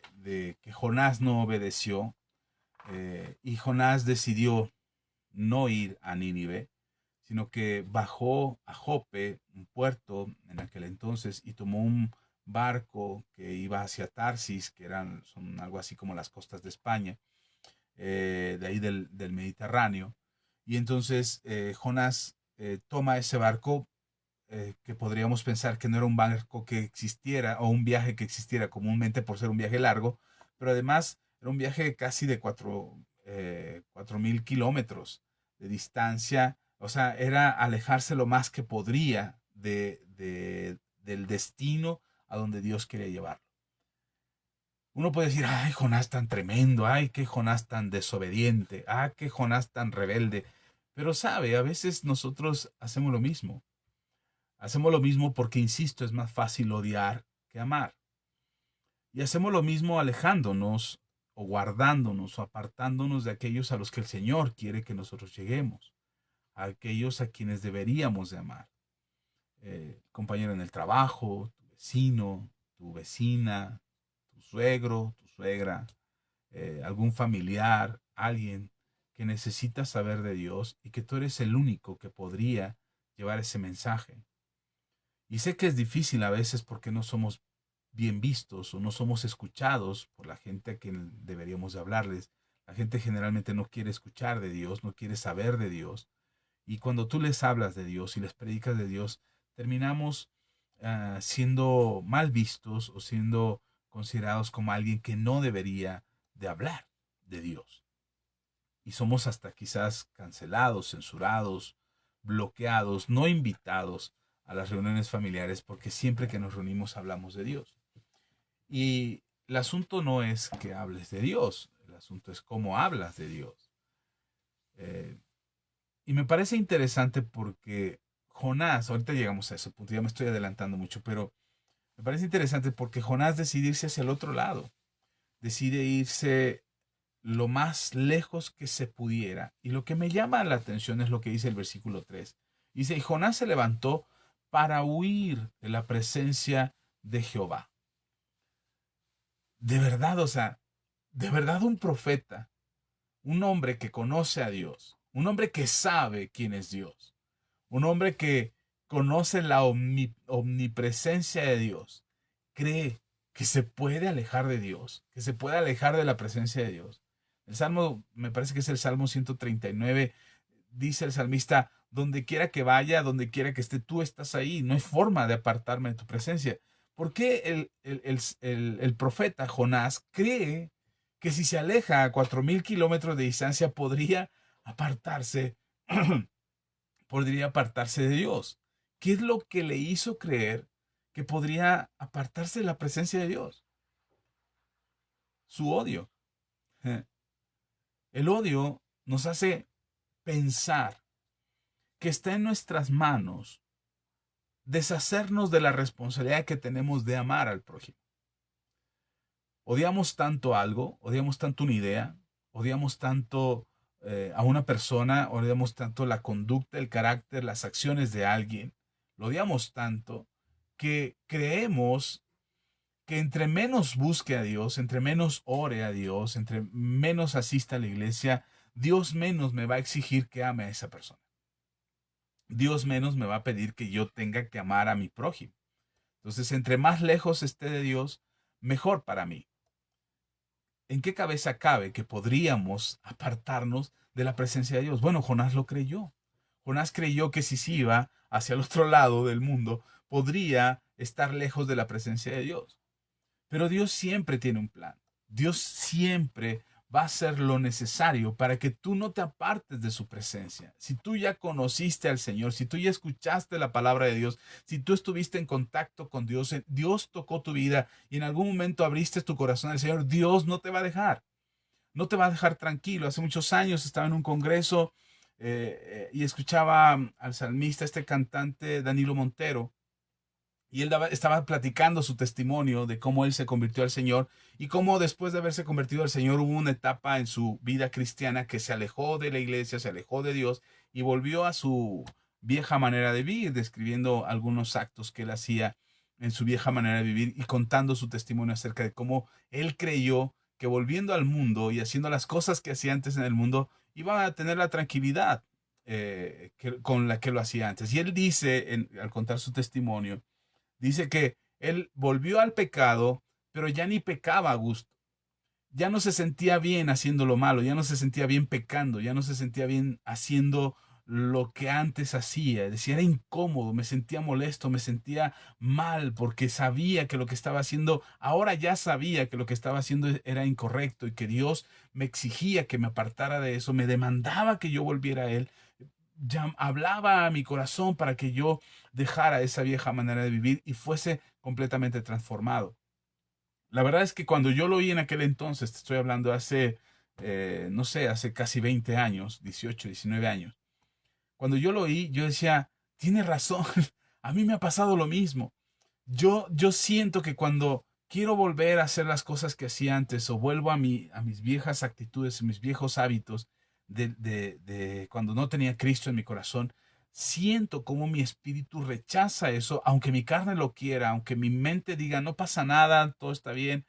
S1: que Jonás no obedeció y Jonás decidió no ir a Nínive, sino que bajó a Jope, un puerto en aquel entonces, y tomó un barco que iba hacia Tarsis, que son algo así como las costas de España, de ahí del Mediterráneo. Y entonces Jonás toma ese barco que podríamos pensar que no era un barco que existiera o un viaje que existiera comúnmente por ser un viaje largo, pero además era un viaje casi de 4.000 kilómetros de distancia, o sea, era alejarse lo más que podría del destino a donde Dios quería llevarlo. Uno puede decir, ay, Jonás tan tremendo, ay, qué Jonás tan desobediente, ay, qué Jonás tan rebelde, pero sabe, a veces nosotros hacemos lo mismo. Hacemos lo mismo porque, insisto, es más fácil odiar que amar. Y hacemos lo mismo alejándonos o guardándonos o apartándonos de aquellos a los que el Señor quiere que nosotros lleguemos, a aquellos a quienes deberíamos de amar. Compañero en el trabajo, tu vecino, tu vecina, tu suegro, tu suegra, algún familiar, alguien que necesita saber de Dios y que tú eres el único que podría llevar ese mensaje. Y sé que es difícil a veces porque no somos bien vistos o no somos escuchados por la gente a quien deberíamos de hablarles. La gente generalmente no quiere escuchar de Dios, no quiere saber de Dios. Y cuando tú les hablas de Dios y les predicas de Dios, terminamos siendo mal vistos o siendo considerados como alguien que no debería de hablar de Dios. Y somos hasta quizás cancelados, censurados, bloqueados, no invitados a las reuniones familiares porque siempre que nos reunimos hablamos de Dios. Y el asunto no es que hables de Dios, el asunto es cómo hablas de Dios. Eh, y me parece interesante porque Jonás, ahorita llegamos a ese punto, ya me estoy adelantando mucho, pero Me parece interesante porque Jonás decide irse hacia el otro lado, decide irse lo más lejos que se pudiera. Y lo que me llama la atención es lo que dice el versículo 3. Dice, y Jonás se levantó para huir de la presencia de Jehová. De verdad, o sea, de verdad un profeta, un hombre que conoce a Dios, un hombre que sabe quién es Dios, un hombre que conoce la omnipresencia de Dios, cree que se puede alejar de Dios, que se puede alejar de la presencia de Dios. El Salmo, me parece que es el Salmo 139, dice el salmista, donde quiera que vaya, donde quiera que esté, tú estás ahí, no hay forma de apartarme de tu presencia. ¿Por qué el profeta Jonás cree que si se aleja a 4000 kilómetros de distancia apartarse, podría apartarse de Dios? ¿Qué es lo que le hizo creer que podría apartarse de la presencia de Dios? Su odio. El odio nos hace pensar que está en nuestras manos deshacernos de la responsabilidad que tenemos de amar al prójimo. Odiamos tanto algo, odiamos tanto una idea, odiamos tanto a una persona, odiamos tanto la conducta, el carácter, las acciones de alguien, lo odiamos tanto que creemos que entre menos busque a Dios, entre menos ore a Dios, entre menos asista a la iglesia, Dios menos me va a exigir que ame a esa persona. Dios menos me va a pedir que yo tenga que amar a mi prójimo. Entonces, entre más lejos esté de Dios, mejor para mí. ¿En qué cabeza cabe que podríamos apartarnos de la presencia de Dios? Bueno, Jonás lo creyó. Jonás creyó que si se iba hacia el otro lado del mundo, podría estar lejos de la presencia de Dios. Pero Dios siempre tiene un plan. Dios siempre va a hacer lo necesario para que tú no te apartes de su presencia. Si tú ya conociste al Señor, si tú ya escuchaste la palabra de Dios, si tú estuviste en contacto con Dios, Dios tocó tu vida y en algún momento abriste tu corazón al Señor, Dios no te va a dejar. No te va a dejar tranquilo. Hace muchos años estaba en un congreso y escuchaba al salmista, este cantante Danilo Montero, y él estaba platicando su testimonio de cómo él se convirtió al Señor y cómo después de haberse convertido al Señor hubo una etapa en su vida cristiana que se alejó de la iglesia, se alejó de Dios y volvió a su vieja manera de vivir, describiendo algunos actos que él hacía en su vieja manera de vivir y contando su testimonio acerca de cómo él creyó que volviendo al mundo y haciendo las cosas que hacía antes en el mundo, iba a tener la tranquilidad con la que lo hacía antes. Y él dice, al contar su testimonio, dice que él volvió al pecado, pero ya ni pecaba a gusto. Ya no se sentía bien haciendo lo malo, ya no se sentía bien pecando, ya no se sentía bien haciendo lo que antes hacía. Decía, era incómodo, me sentía molesto, me sentía mal porque sabía que lo que estaba haciendo, ahora ya sabía que lo que estaba haciendo era incorrecto y que Dios me exigía que me apartara de eso, me demandaba que yo volviera a Él, ya hablaba a mi corazón para que yo dejara esa vieja manera de vivir y fuese completamente transformado. La verdad es que cuando yo lo oí en aquel entonces, te estoy hablando hace, no sé, hace casi 20 años, 18, 19 años, cuando yo lo oí, yo decía, tiene razón, a mí me ha pasado lo mismo. Yo siento que cuando quiero volver a hacer las cosas que hacía antes o vuelvo a mis viejas actitudes, mis viejos hábitos de cuando no tenía Cristo en mi corazón, siento como mi espíritu rechaza eso, aunque mi carne lo quiera, aunque mi mente diga no pasa nada, todo está bien.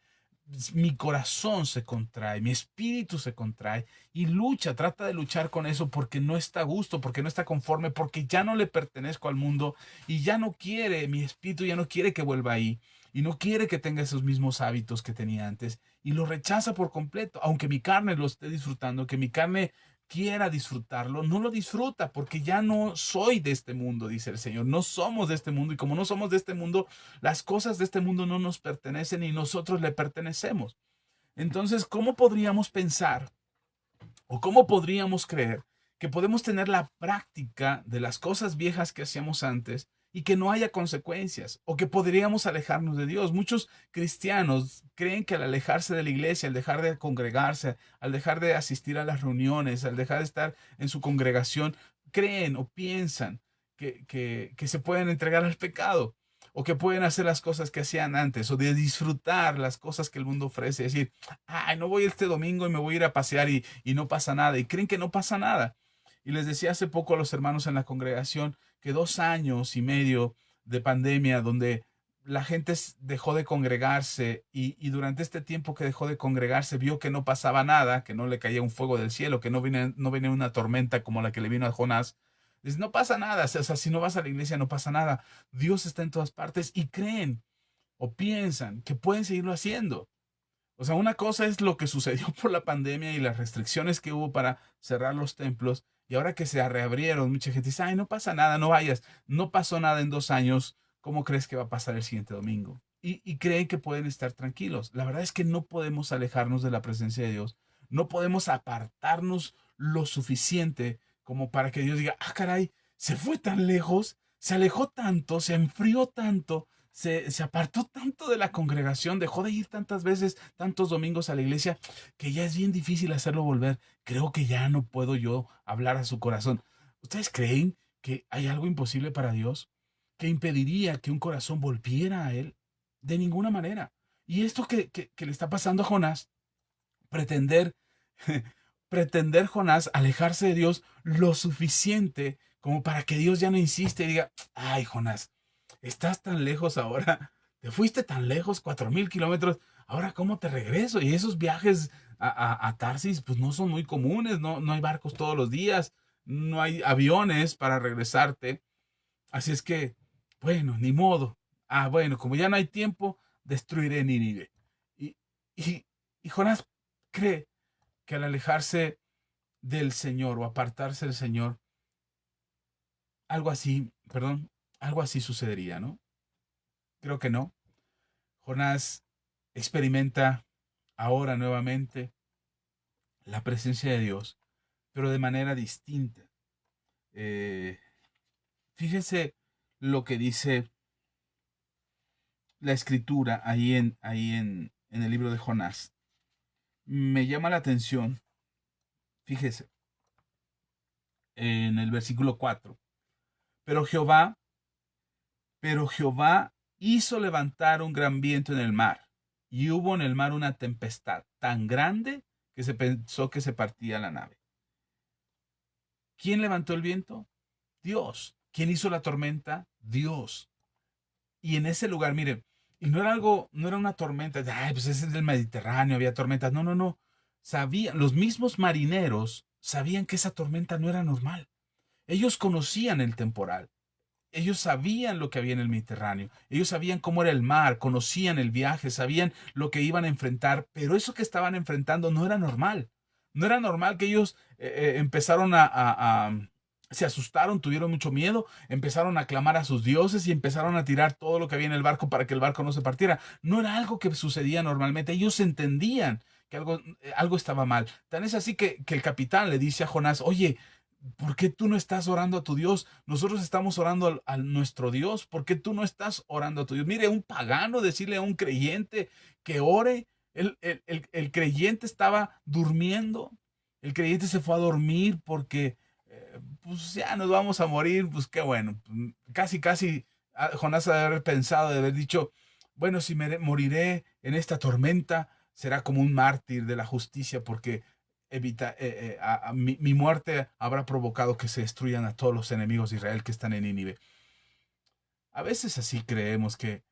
S1: Mi corazón se contrae, mi espíritu se contrae y lucha, trata de luchar con eso porque no está a gusto, porque no está conforme, porque ya no le pertenezco al mundo y ya no quiere, mi espíritu ya no quiere que vuelva ahí y no quiere que tenga esos mismos hábitos que tenía antes y lo rechaza por completo, aunque mi carne lo esté disfrutando, que mi carne quiera disfrutarlo, no lo disfruta porque ya no soy de este mundo, dice el Señor, no somos de este mundo y como no somos de este mundo, las cosas de este mundo no nos pertenecen y nosotros le pertenecemos. Entonces, ¿cómo podríamos pensar o cómo podríamos creer que podemos tener la práctica de las cosas viejas que hacíamos antes y que no haya consecuencias o que podríamos alejarnos de Dios? Muchos cristianos creen que al alejarse de la iglesia, al dejar de congregarse, al dejar de asistir a las reuniones, al dejar de estar en su congregación, creen o piensan que se pueden entregar al pecado o que pueden hacer las cosas que hacían antes, o de disfrutar las cosas que el mundo ofrece, decir, ay, no voy este domingo y me voy a ir a pasear y no pasa nada, y creen que no pasa nada. Y les decía hace poco a los hermanos en la congregación que 2 años y medio de pandemia donde la gente dejó de congregarse y durante este tiempo que dejó de congregarse vio que no pasaba nada, que no le caía un fuego del cielo, que no venía una tormenta como la que le vino a Jonás. Dice, no pasa nada, o sea, si no vas a la iglesia no pasa nada. Dios está en todas partes y creen o piensan que pueden seguirlo haciendo. O sea, una cosa es lo que sucedió por la pandemia y las restricciones que hubo para cerrar los templos. Y ahora que se reabrieron, mucha gente dice, ay, no pasa nada, no vayas. No pasó nada en 2 años. ¿Cómo crees que va a pasar el siguiente domingo? Y creen que pueden estar tranquilos. La verdad es que no podemos alejarnos de la presencia de Dios. No podemos apartarnos lo suficiente como para que Dios diga, ah, caray, se fue tan lejos, se alejó tanto, se enfrió tanto, se apartó tanto de la congregación, dejó de ir tantas veces, tantos domingos a la iglesia, que ya es bien difícil hacerlo volver. Creo que ya no puedo yo hablar a su corazón. ¿Ustedes creen que hay algo imposible para Dios que impediría que un corazón volviera a Él? De ninguna manera. Y esto que le está pasando a Jonás, pretender, pretender Jonás alejarse de Dios lo suficiente como para que Dios ya no insiste y diga, ay Jonás, estás tan lejos ahora, te fuiste tan lejos, 4000 kilómetros, ahora cómo te regreso. Y esos viajes a Tarsis pues no son muy comunes, no hay barcos todos los días, no hay aviones para regresarte. Así es que, bueno, ni modo. Ah, bueno, como ya no hay tiempo, destruiré Nínive. Y, y, y Jonás cree que al alejarse del Señor o apartarse del Señor, algo así, perdón, algo así sucedería, ¿no? Creo que no. Jonás experimenta ahora nuevamente la presencia de Dios, pero de manera distinta. Eh, Fíjense lo que dice la escritura ahí en el libro de Jonás. Me llama la atención, fíjese, en el versículo 4. Pero Jehová, pero Jehová hizo levantar un gran viento en el mar, y hubo en el mar una tempestad tan grande que se pensó que se partía la nave. ¿Quién levantó el viento? Dios. ¿Quién hizo la tormenta? Dios. Y en ese lugar, miren, y no era algo, no era una tormenta, ay, pues ese es del Mediterráneo, había tormentas. No, no, no. Sabían, los mismos marineros sabían que esa tormenta no era normal. Ellos conocían el temporal. Ellos sabían lo que había en el Mediterráneo. Ellos sabían cómo era el mar, conocían el viaje, sabían lo que iban a enfrentar, pero eso que estaban enfrentando no era normal. No era normal que ellos empezaron se asustaron, tuvieron mucho miedo, empezaron a clamar a sus dioses y empezaron a tirar todo lo que había en el barco para que el barco no se partiera. No era algo que sucedía normalmente. Ellos entendían que algo estaba mal. Tan es así que el capitán le dice a Jonás, oye, ¿por qué tú no estás orando a tu Dios? Nosotros estamos orando a nuestro Dios. ¿Por qué tú no estás orando a tu Dios? Mire, un pagano decirle a un creyente que ore. El creyente estaba durmiendo. El creyente se fue a dormir porque pues ya nos vamos a morir. Pues qué bueno. Casi, casi Jonás ha de haber pensado, de haber dicho, bueno, si moriré en esta tormenta, será como un mártir de la justicia porque mi muerte habrá provocado que se destruyan a todos los enemigos de Israel que están en Nínive. A veces así creemos que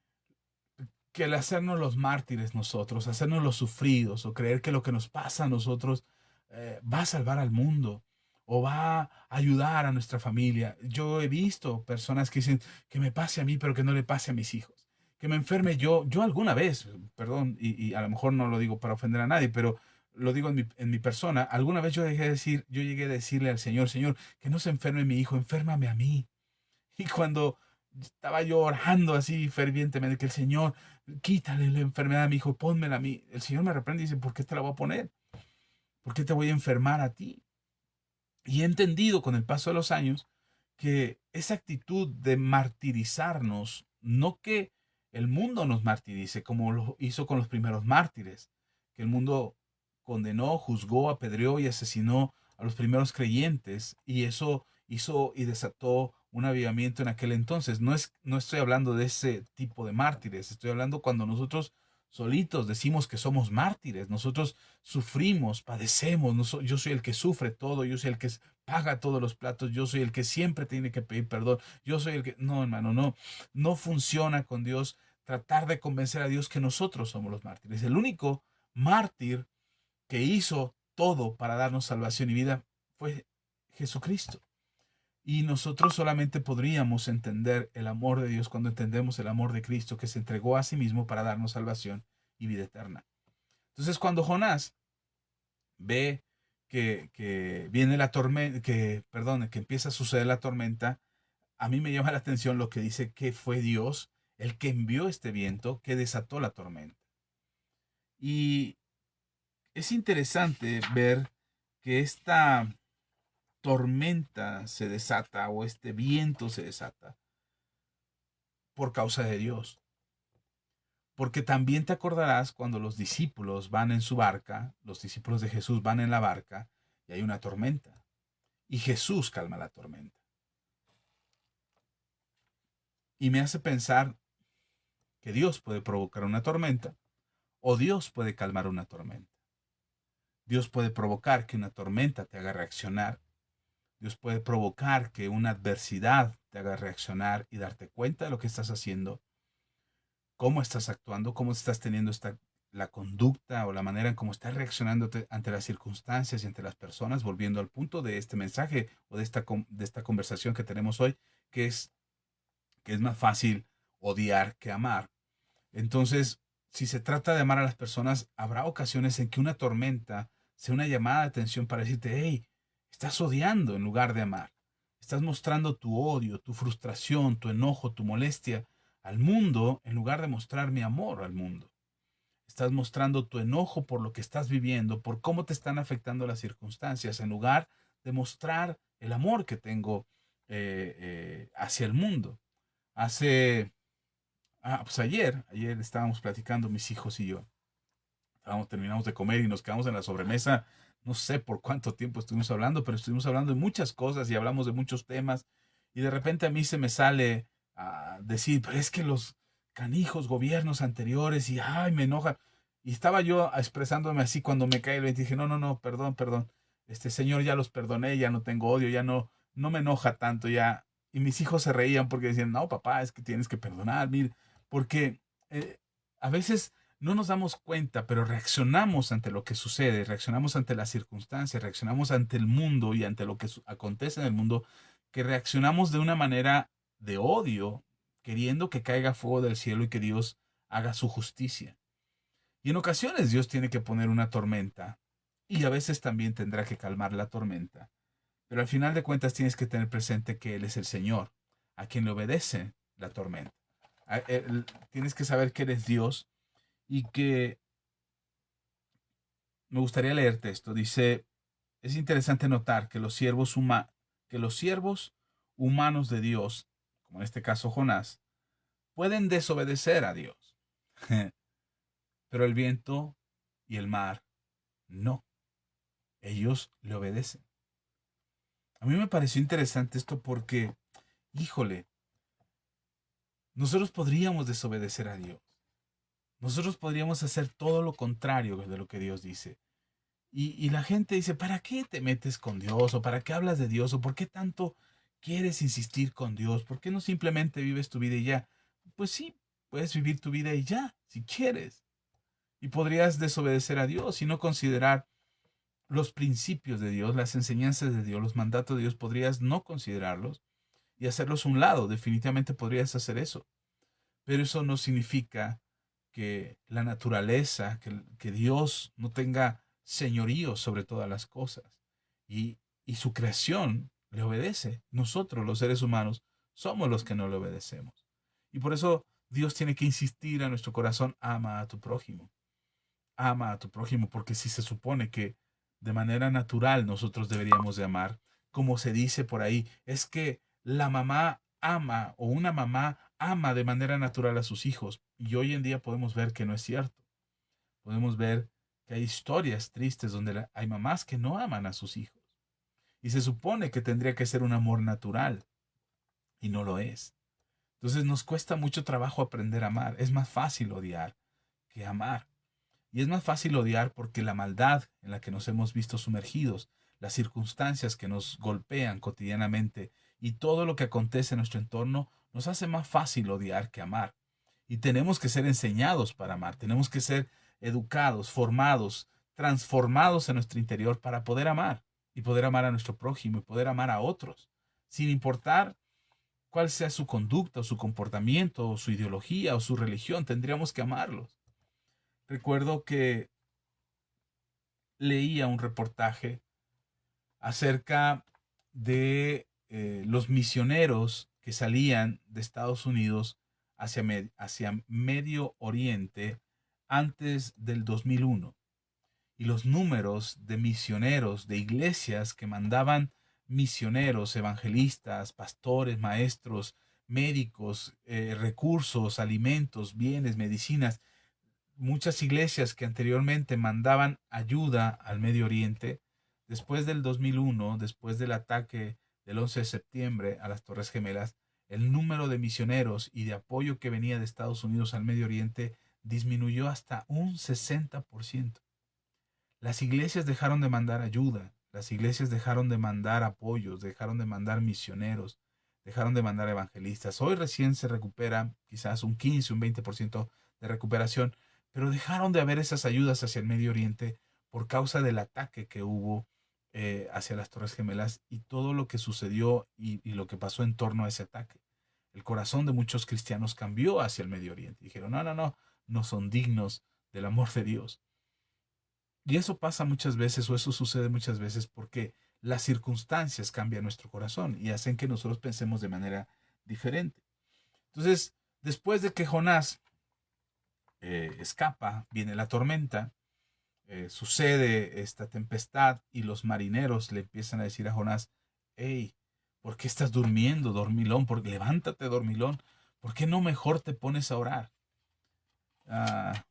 S1: el hacernos los mártires nosotros, hacernos los sufridos o creer que lo que nos pasa a nosotros va a salvar al mundo o va a ayudar a nuestra familia. Yo he visto personas que dicen que me pase a mí, pero que no le pase a mis hijos. Que me enferme yo alguna vez, perdón, y a lo mejor no lo digo para ofender a nadie, pero lo digo en mi persona. Alguna vez yo llegué a decirle al Señor, Señor, que no se enferme mi hijo, enférmame a mí. Y cuando estaba yo orando así fervientemente, que el Señor, quítale la enfermedad a mi hijo, pónmela a mí. El Señor me reprende y dice, ¿por qué te la voy a poner? ¿Por qué te voy a enfermar a ti? Y he entendido con el paso de los años que esa actitud de martirizarnos, no que el mundo nos martirice como lo hizo con los primeros mártires, que el mundo condenó, juzgó, apedreó y asesinó a los primeros creyentes, y eso hizo y desató un avivamiento en aquel entonces. No estoy hablando de ese tipo de mártires, estoy hablando cuando nosotros solitos decimos que somos mártires, nosotros sufrimos, padecemos, yo soy el que sufre todo, yo soy el que paga todos los platos, yo soy el que siempre tiene que pedir perdón, yo soy el que... No, hermano, no funciona con Dios tratar de convencer a Dios que nosotros somos los mártires. El único mártir que hizo todo para darnos salvación y vida fue Jesucristo. Y nosotros solamente podríamos entender el amor de Dios cuando entendemos el amor de Cristo que se entregó a sí mismo para darnos salvación y vida eterna. Entonces, cuando Jonás ve que viene la tormenta, que empieza a suceder la tormenta, a mí me llama la atención lo que dice que fue Dios el que envió este viento que desató la tormenta. Y es interesante ver que esta tormenta se desata o este viento se desata por causa de Dios. Porque también te acordarás cuando los discípulos van en su barca, los discípulos de Jesús van en la barca y hay una tormenta. Y Jesús calma la tormenta. Y me hace pensar que Dios puede provocar una tormenta o Dios puede calmar una tormenta. Dios puede provocar que una tormenta te haga reaccionar. Dios puede provocar que una adversidad te haga reaccionar y darte cuenta de lo que estás haciendo, cómo estás actuando, cómo estás teniendo la conducta o la manera en cómo estás reaccionando ante las circunstancias y ante las personas, volviendo al punto de este mensaje o de esta conversación que tenemos hoy, que es más fácil odiar que amar. Entonces, si se trata de amar a las personas, habrá ocasiones en que una tormenta sea una llamada de atención para decirte, hey, estás odiando en lugar de amar. Estás mostrando tu odio, tu frustración, tu enojo, tu molestia al mundo en lugar de mostrar mi amor al mundo. Estás mostrando tu enojo por lo que estás viviendo, por cómo te están afectando las circunstancias, en lugar de mostrar el amor que tengo hacia el mundo. Pues ayer estábamos platicando mis hijos y yo. Terminamos de comer y nos quedamos en la sobremesa. No sé por cuánto tiempo estuvimos hablando, pero estuvimos hablando de muchas cosas y hablamos de muchos temas. Y de repente a mí se me sale a decir, pero es que los canijos gobiernos anteriores y ay, me enoja. Y estaba yo expresándome así cuando me cae el 20 y dije, no, no, no, perdón, perdón. Señor, ya los perdoné, ya no tengo odio, ya no me enoja tanto, ya. Y mis hijos se reían porque decían, no, papá, es que tienes que perdonar, mire, porque a veces no nos damos cuenta, pero reaccionamos ante lo que sucede, reaccionamos ante las circunstancias, reaccionamos ante el mundo y ante lo que acontece en el mundo, que reaccionamos de una manera de odio, queriendo que caiga fuego del cielo y que Dios haga su justicia. Y en ocasiones Dios tiene que poner una tormenta y a veces también tendrá que calmar la tormenta. Pero al final de cuentas tienes que tener presente que Él es el Señor, a quien le obedece la tormenta. Tienes que saber que Él es Dios y que me gustaría leerte esto. Dice, es interesante notar que que los siervos humanos de Dios, como en este caso Jonás, pueden desobedecer a Dios, pero el viento y el mar no. Ellos le obedecen. A mí me pareció interesante esto porque, híjole, nosotros podríamos desobedecer a Dios. Nosotros podríamos hacer todo lo contrario de lo que Dios dice. Y la gente dice, ¿para qué te metes con Dios? ¿O para qué hablas de Dios? ¿O por qué tanto quieres insistir con Dios? ¿Por qué no simplemente vives tu vida y ya? Pues sí, puedes vivir tu vida y ya, si quieres. Y podrías desobedecer a Dios y no considerar los principios de Dios, las enseñanzas de Dios, los mandatos de Dios, podrías no considerarlos y hacerlos a un lado. Definitivamente podrías hacer eso. Pero eso no significa que la naturaleza, que Dios no tenga señorío sobre todas las cosas. Y su creación le obedece. Nosotros, los seres humanos, somos los que no le obedecemos. Y por eso Dios tiene que insistir a nuestro corazón, ama a tu prójimo. Ama a tu prójimo, porque si se supone que de manera natural nosotros deberíamos de amar, como se dice por ahí, es que la mamá ama o una mamá ama de manera natural a sus hijos. Y hoy en día podemos ver que no es cierto. Podemos ver que hay historias tristes donde hay mamás que no aman a sus hijos. Y se supone que tendría que ser un amor natural. y no lo es. Entonces nos cuesta mucho trabajo aprender a amar. Es más fácil odiar que amar. Y es más fácil odiar porque la maldad en la que nos hemos visto sumergidos, las circunstancias que nos golpean cotidianamente y todo lo que acontece en nuestro entorno nos hace más fácil odiar que amar. Y tenemos que ser enseñados para amar, tenemos que ser educados, formados, transformados en nuestro interior para poder amar y poder amar a nuestro prójimo y poder amar a otros, sin importar cuál sea su conducta o su comportamiento o su ideología o su religión, tendríamos que amarlos. Recuerdo que leía un reportaje acerca de los misioneros que salían de Estados Unidos hacia Medio Oriente antes del 2001 y los números de misioneros, de iglesias que mandaban misioneros, evangelistas, pastores, maestros, médicos, recursos, alimentos, bienes, medicinas, muchas iglesias que anteriormente mandaban ayuda al Medio Oriente, después del 2001, después del ataque del 11 de septiembre a las Torres Gemelas, el número de misioneros y de apoyo que venía de Estados Unidos al Medio Oriente disminuyó hasta un 60%. Las iglesias dejaron de mandar ayuda, las iglesias dejaron de mandar apoyos, dejaron de mandar misioneros, dejaron de mandar evangelistas. Hoy recién se recupera quizás un 15, un 20% de recuperación, pero dejaron de haber esas ayudas hacia el Medio Oriente por causa del ataque que hubo hacia las Torres Gemelas y todo lo que sucedió y lo que pasó en torno a ese ataque. El corazón de muchos cristianos cambió hacia el Medio Oriente. Dijeron, no, no, no, no son dignos del amor de Dios. Y eso pasa muchas veces, o eso sucede muchas veces, porque las circunstancias cambian nuestro corazón y hacen que nosotros pensemos de manera diferente. Entonces, después de que Jonás escapa, viene la tormenta, sucede esta tempestad y los marineros le empiezan a decir a Jonás, hey, ¿por qué estás durmiendo, dormilón? Levántate, dormilón. ¿Por qué no mejor te pones a orar? Ah,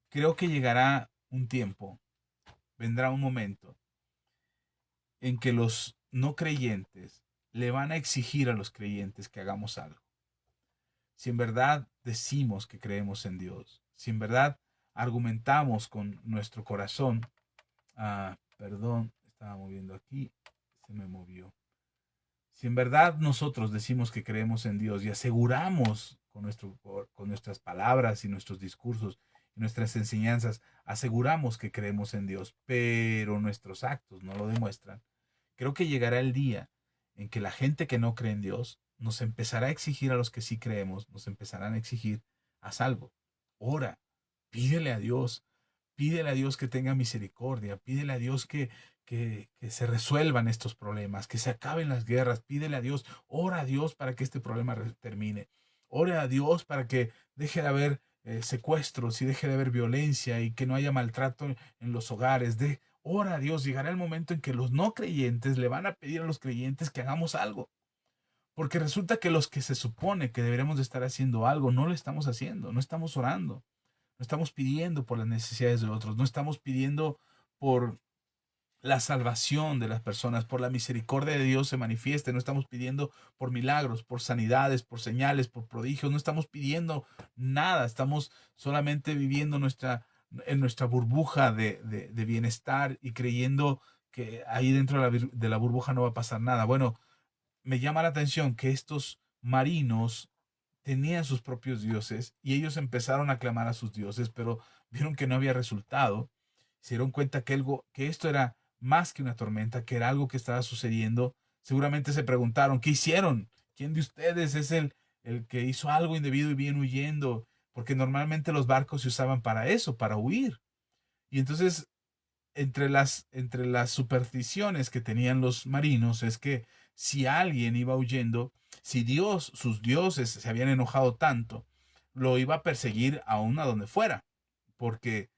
S1: creo que llegará un tiempo, vendrá un momento en que los no creyentes le van a exigir a los creyentes que hagamos algo. Si en verdad decimos que creemos en Dios, si en verdad argumentamos con nuestro corazón, perdón, estaba moviendo aquí, se me movió. Si en verdad nosotros decimos que creemos en Dios y aseguramos con nuestras palabras y nuestros discursos y nuestras enseñanzas, aseguramos que creemos en Dios, pero nuestros actos no lo demuestran, creo que llegará el día en que la gente que no cree en Dios nos empezará a exigir a los que sí creemos, nos empezarán a exigir, haz algo, ora, pídele a Dios, pídele a Dios que tenga misericordia, pídele a Dios que se resuelvan estos problemas, que se acaben las guerras, pídele a Dios, ora a Dios para que este problema termine, ora a Dios para que deje de haber secuestros y deje de haber violencia y que no haya maltrato en los hogares, ora a Dios, llegará el momento en que los no creyentes le van a pedir a los creyentes que hagamos algo. Porque resulta que los que se supone que deberemos de estar haciendo algo, no lo estamos haciendo, no estamos orando, no estamos pidiendo por las necesidades de otros, no estamos pidiendo por la salvación de las personas, por la misericordia de Dios se manifieste, no estamos pidiendo por milagros, por sanidades, por señales, por prodigios, no estamos pidiendo nada, estamos solamente viviendo en nuestra burbuja de bienestar y creyendo que ahí dentro de la burbuja no va a pasar nada. Bueno, me llama la atención que estos marinos tenían sus propios dioses y ellos empezaron a clamar a sus dioses, pero vieron que no había resultado. Se dieron cuenta que esto era más que una tormenta, que era algo que estaba sucediendo. Seguramente se preguntaron, ¿qué hicieron? ¿Quién de ustedes es el que hizo algo indebido y viene huyendo? Porque normalmente los barcos se usaban para eso, para huir. Y entonces entre las supersticiones que tenían los marinos es que si alguien iba huyendo, si sus dioses se habían enojado tanto, lo iba a perseguir aún a donde fuera, porque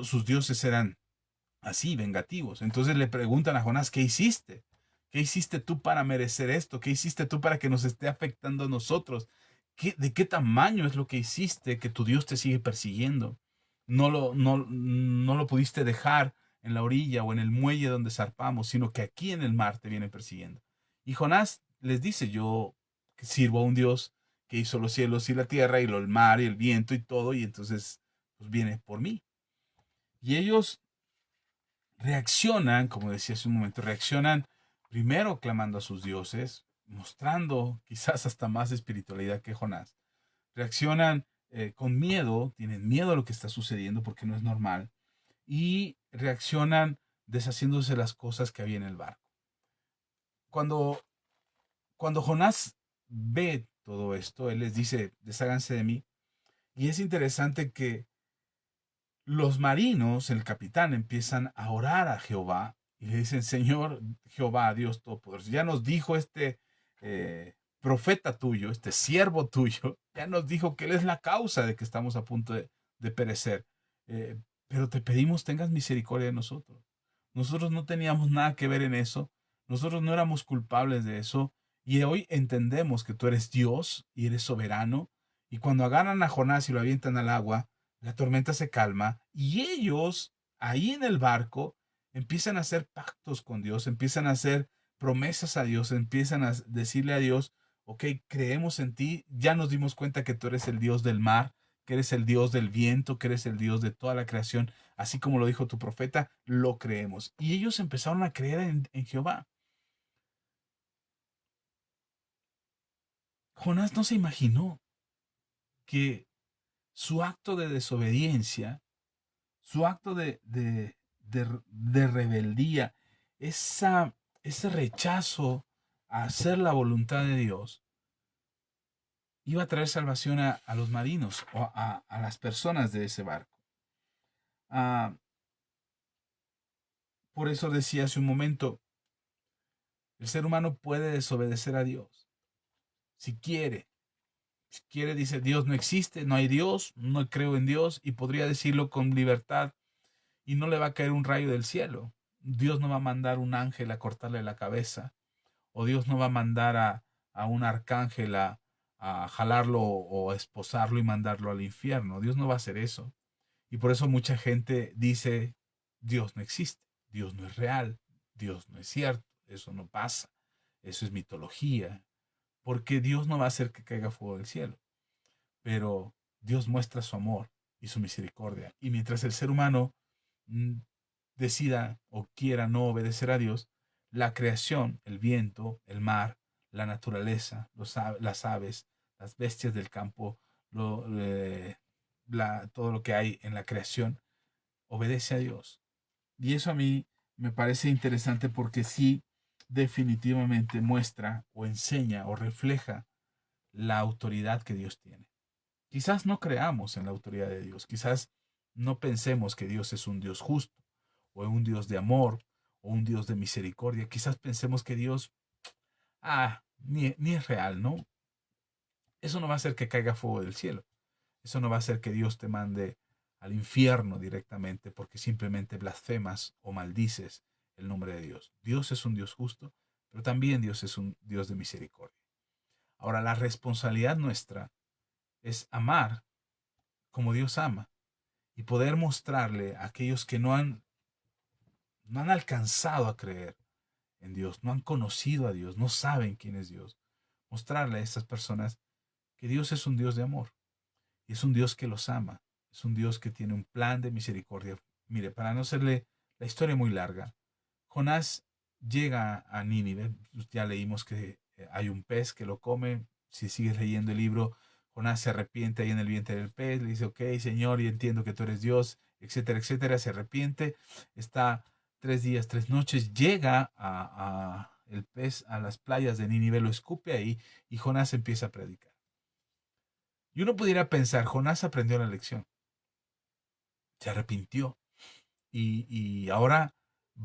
S1: sus dioses eran así, vengativos. Entonces le preguntan a Jonás, ¿qué hiciste? ¿Qué hiciste tú para merecer esto? ¿Qué hiciste tú para que nos esté afectando a nosotros? ¿De qué tamaño es lo que hiciste que tu Dios te sigue persiguiendo? No lo pudiste dejar en la orilla o en el muelle donde zarpamos, sino que aquí en el mar te viene persiguiendo. Y Jonás les dice, yo sirvo a un Dios que hizo los cielos y la tierra y el mar y el viento y todo, y entonces pues viene por mí. Y ellos reaccionan, como decía hace un momento, reaccionan primero clamando a sus dioses, mostrando quizás hasta más espiritualidad que Jonás. Reaccionan con miedo, tienen miedo a lo que está sucediendo porque no es normal, y reaccionan deshaciéndose las cosas que había en el barco. Cuando, cuando Jonás ve todo esto, él les dice, desháganse de mí, y es interesante que los marinos, el capitán, empiezan a orar a Jehová y le dicen, Señor Jehová, Dios Todopoderoso, ya nos dijo este profeta tuyo, este siervo tuyo, ya nos dijo que Él es la causa de que estamos a punto de perecer. Eh, pero te pedimos tengas misericordia de nosotros. Nosotros no teníamos nada que ver en eso, nosotros no éramos culpables de eso, y hoy entendemos que tú eres Dios y eres soberano, y cuando agarran a Jonás y lo avientan al agua, la tormenta se calma y ellos ahí en el barco empiezan a hacer pactos con Dios, empiezan a hacer promesas a Dios, empiezan a decirle a Dios, ok, creemos en ti, ya nos dimos cuenta que tú eres el Dios del mar, que eres el Dios del viento, que eres el Dios de toda la creación, así como lo dijo tu profeta, lo creemos. Y ellos empezaron a creer en Jehová. Jonás no se imaginó que su acto de desobediencia, su acto de rebeldía, esa, ese rechazo a hacer la voluntad de Dios, iba a traer salvación a los marinos o a las personas de ese barco. Ah, por eso decía hace un momento, el ser humano puede desobedecer a Dios si quiere. Si quiere, dice, Dios no existe, no hay Dios, no creo en Dios, y podría decirlo con libertad y no le va a caer un rayo del cielo. Dios no va a mandar un ángel a cortarle la cabeza, o Dios no va a mandar a un arcángel a jalarlo o a esposarlo y mandarlo al infierno. Dios no va a hacer eso. Y por eso mucha gente dice, Dios no existe, Dios no es real, Dios no es cierto, eso no pasa, eso es mitología, porque Dios no va a hacer que caiga fuego del cielo. Pero Dios muestra su amor y su misericordia. Y mientras el ser humano mm, decida o quiera no obedecer a Dios, la creación, el viento, el mar, la naturaleza, las aves, las bestias del campo, lo, todo lo que hay en la creación, obedece a Dios. Y eso a mí me parece interesante porque sí definitivamente muestra o enseña o refleja la autoridad que Dios tiene. Quizás no creamos en la autoridad de Dios, quizás no pensemos que Dios es un Dios justo, o un Dios de amor, o un Dios de misericordia. Quizás pensemos que Dios, ni es real, ¿no? Eso no va a hacer que caiga fuego del cielo. Eso no va a hacer que Dios te mande al infierno directamente porque simplemente blasfemas o maldices el nombre de Dios. Dios es un Dios justo, pero también Dios es un Dios de misericordia. Ahora, la responsabilidad nuestra es amar como Dios ama y poder mostrarle a aquellos que no han alcanzado a creer en Dios, no han conocido a Dios, no saben quién es Dios, mostrarle a estas personas que Dios es un Dios de amor y es un Dios que los ama, es un Dios que tiene un plan de misericordia. Mire, para no hacerle la historia muy larga, Jonás llega a Nínive, ya leímos que hay un pez que lo come, si sigues leyendo el libro, Jonás se arrepiente ahí en el vientre del pez, le dice, ok, Señor, y entiendo que tú eres Dios, etcétera, etcétera, se arrepiente, está 3 días, 3 noches, llega el pez a las playas de Nínive, lo escupe ahí y Jonás empieza a predicar. Y uno pudiera pensar, Jonás aprendió la lección, se arrepintió y ahora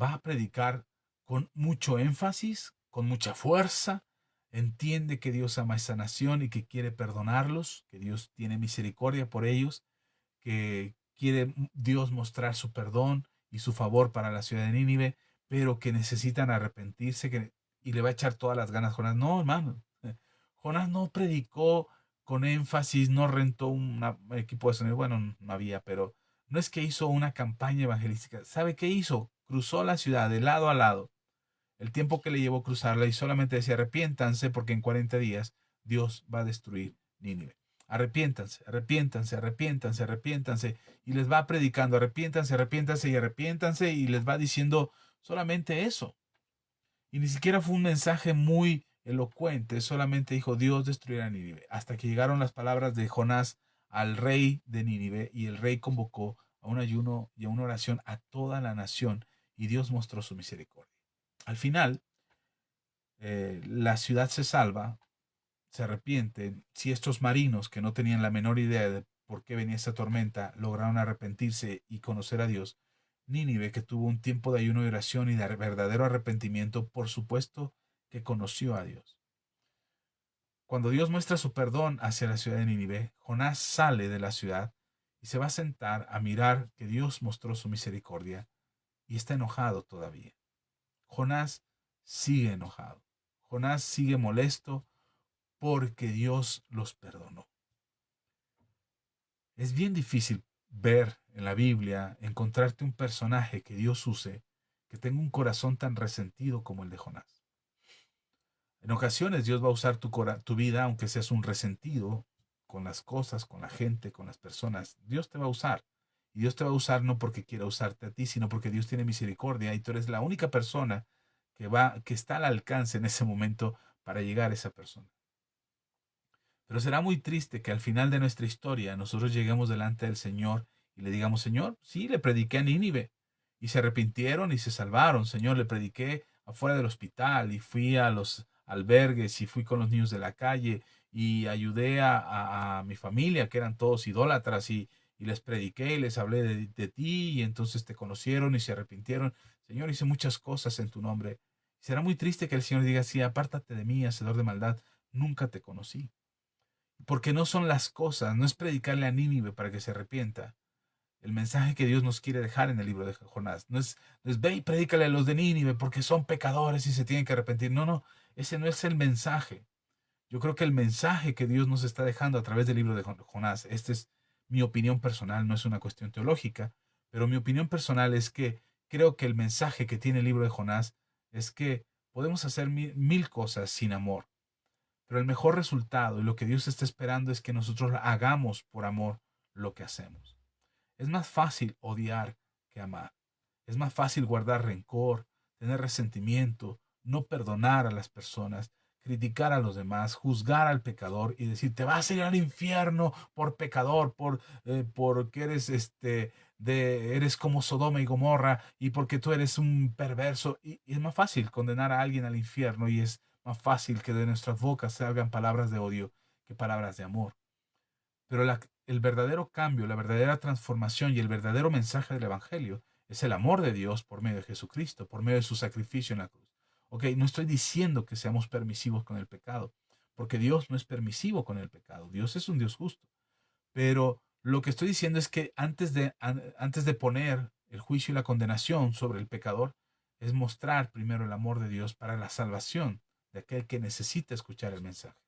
S1: va a predicar con mucho énfasis, con mucha fuerza, entiende que Dios ama a esa nación y que quiere perdonarlos, que Dios tiene misericordia por ellos, que quiere Dios mostrar su perdón y su favor para la ciudad de Nínive, pero que necesitan arrepentirse y le va a echar todas las ganas a Jonás. No, hermano, Jonás no predicó con énfasis, no rentó un equipo de sonido, bueno, no había, pero no es que hizo una campaña evangelística. ¿Sabe qué hizo? Cruzó la ciudad de lado a lado el tiempo que le llevó cruzarla y solamente decía arrepiéntanse porque en 40 días Dios va a destruir Nínive. Arrepiéntanse, arrepiéntanse, arrepiéntanse, arrepiéntanse. Y les va predicando, arrepiéntanse, arrepiéntanse y arrepiéntanse y les va diciendo solamente eso. Y ni siquiera fue un mensaje muy elocuente, solamente dijo Dios destruirá Nínive. Hasta que llegaron las palabras de Jonás al rey de Nínive y el rey convocó a un ayuno y a una oración a toda la nación y Dios mostró su misericordia. Al final, la ciudad se salva, se arrepienten. Si estos marinos que no tenían la menor idea de por qué venía esa tormenta lograron arrepentirse y conocer a Dios, Nínive, que tuvo un tiempo de ayuno y oración y de verdadero arrepentimiento, por supuesto que conoció a Dios. Cuando Dios muestra su perdón hacia la ciudad de Nínive, Jonás sale de la ciudad y se va a sentar a mirar que Dios mostró su misericordia y está enojado todavía. Jonás sigue enojado. Jonás sigue molesto porque Dios los perdonó. Es bien difícil ver en la Biblia, encontrarte un personaje que Dios use, que tenga un corazón tan resentido como el de Jonás. En ocasiones Dios va a usar tu vida, aunque seas un resentido con las cosas, con la gente, con las personas. Dios te va a usar. Y Dios te va a usar no porque quiera usarte a ti, sino porque Dios tiene misericordia y tú eres la única persona que está al alcance en ese momento para llegar a esa persona. Pero será muy triste que al final de nuestra historia nosotros lleguemos delante del Señor y le digamos, Señor, sí, le prediqué a Nínive y se arrepintieron y se salvaron. Señor, le prediqué afuera del hospital y fui a los albergues y fui con los niños de la calle y ayudé a mi familia, que eran todos idólatras, y les prediqué y les hablé de ti y entonces te conocieron y se arrepintieron. Señor, hice muchas cosas en tu nombre. Será muy triste que el Señor diga, sí, apártate de mí, hacedor de maldad, nunca te conocí. Porque no son las cosas, no es predicarle a Nínive para que se arrepienta. El mensaje que Dios nos quiere dejar en el libro de Jonás no es ve y predícale a los de Nínive porque son pecadores y se tienen que arrepentir. No, no, ese no es el mensaje. Yo creo que el mensaje que Dios nos está dejando a través del libro de Jonás, esta es mi opinión personal, no es una cuestión teológica, pero mi opinión personal es que creo que el mensaje que tiene el libro de Jonás es que podemos hacer mil cosas sin amor. Pero el mejor resultado y lo que Dios está esperando es que nosotros hagamos por amor lo que hacemos. Es más fácil odiar que amar. Es más fácil guardar rencor, tener resentimiento, no perdonar a las personas, criticar a los demás, juzgar al pecador y decir, te vas a ir al infierno por pecador, porque eres eres como Sodoma y Gomorra y porque tú eres un perverso. Y es más fácil condenar a alguien al infierno y es más fácil que de nuestras bocas salgan palabras de odio que palabras de amor. Pero el verdadero cambio, la verdadera transformación y el verdadero mensaje del Evangelio es el amor de Dios por medio de Jesucristo, por medio de su sacrificio en la cruz. Ok, no estoy diciendo que seamos permisivos con el pecado, porque Dios no es permisivo con el pecado. Dios es un Dios justo. Pero lo que estoy diciendo es que antes de poner el juicio y la condenación sobre el pecador, es mostrar primero el amor de Dios para la salvación de aquel que necesita escuchar el mensaje.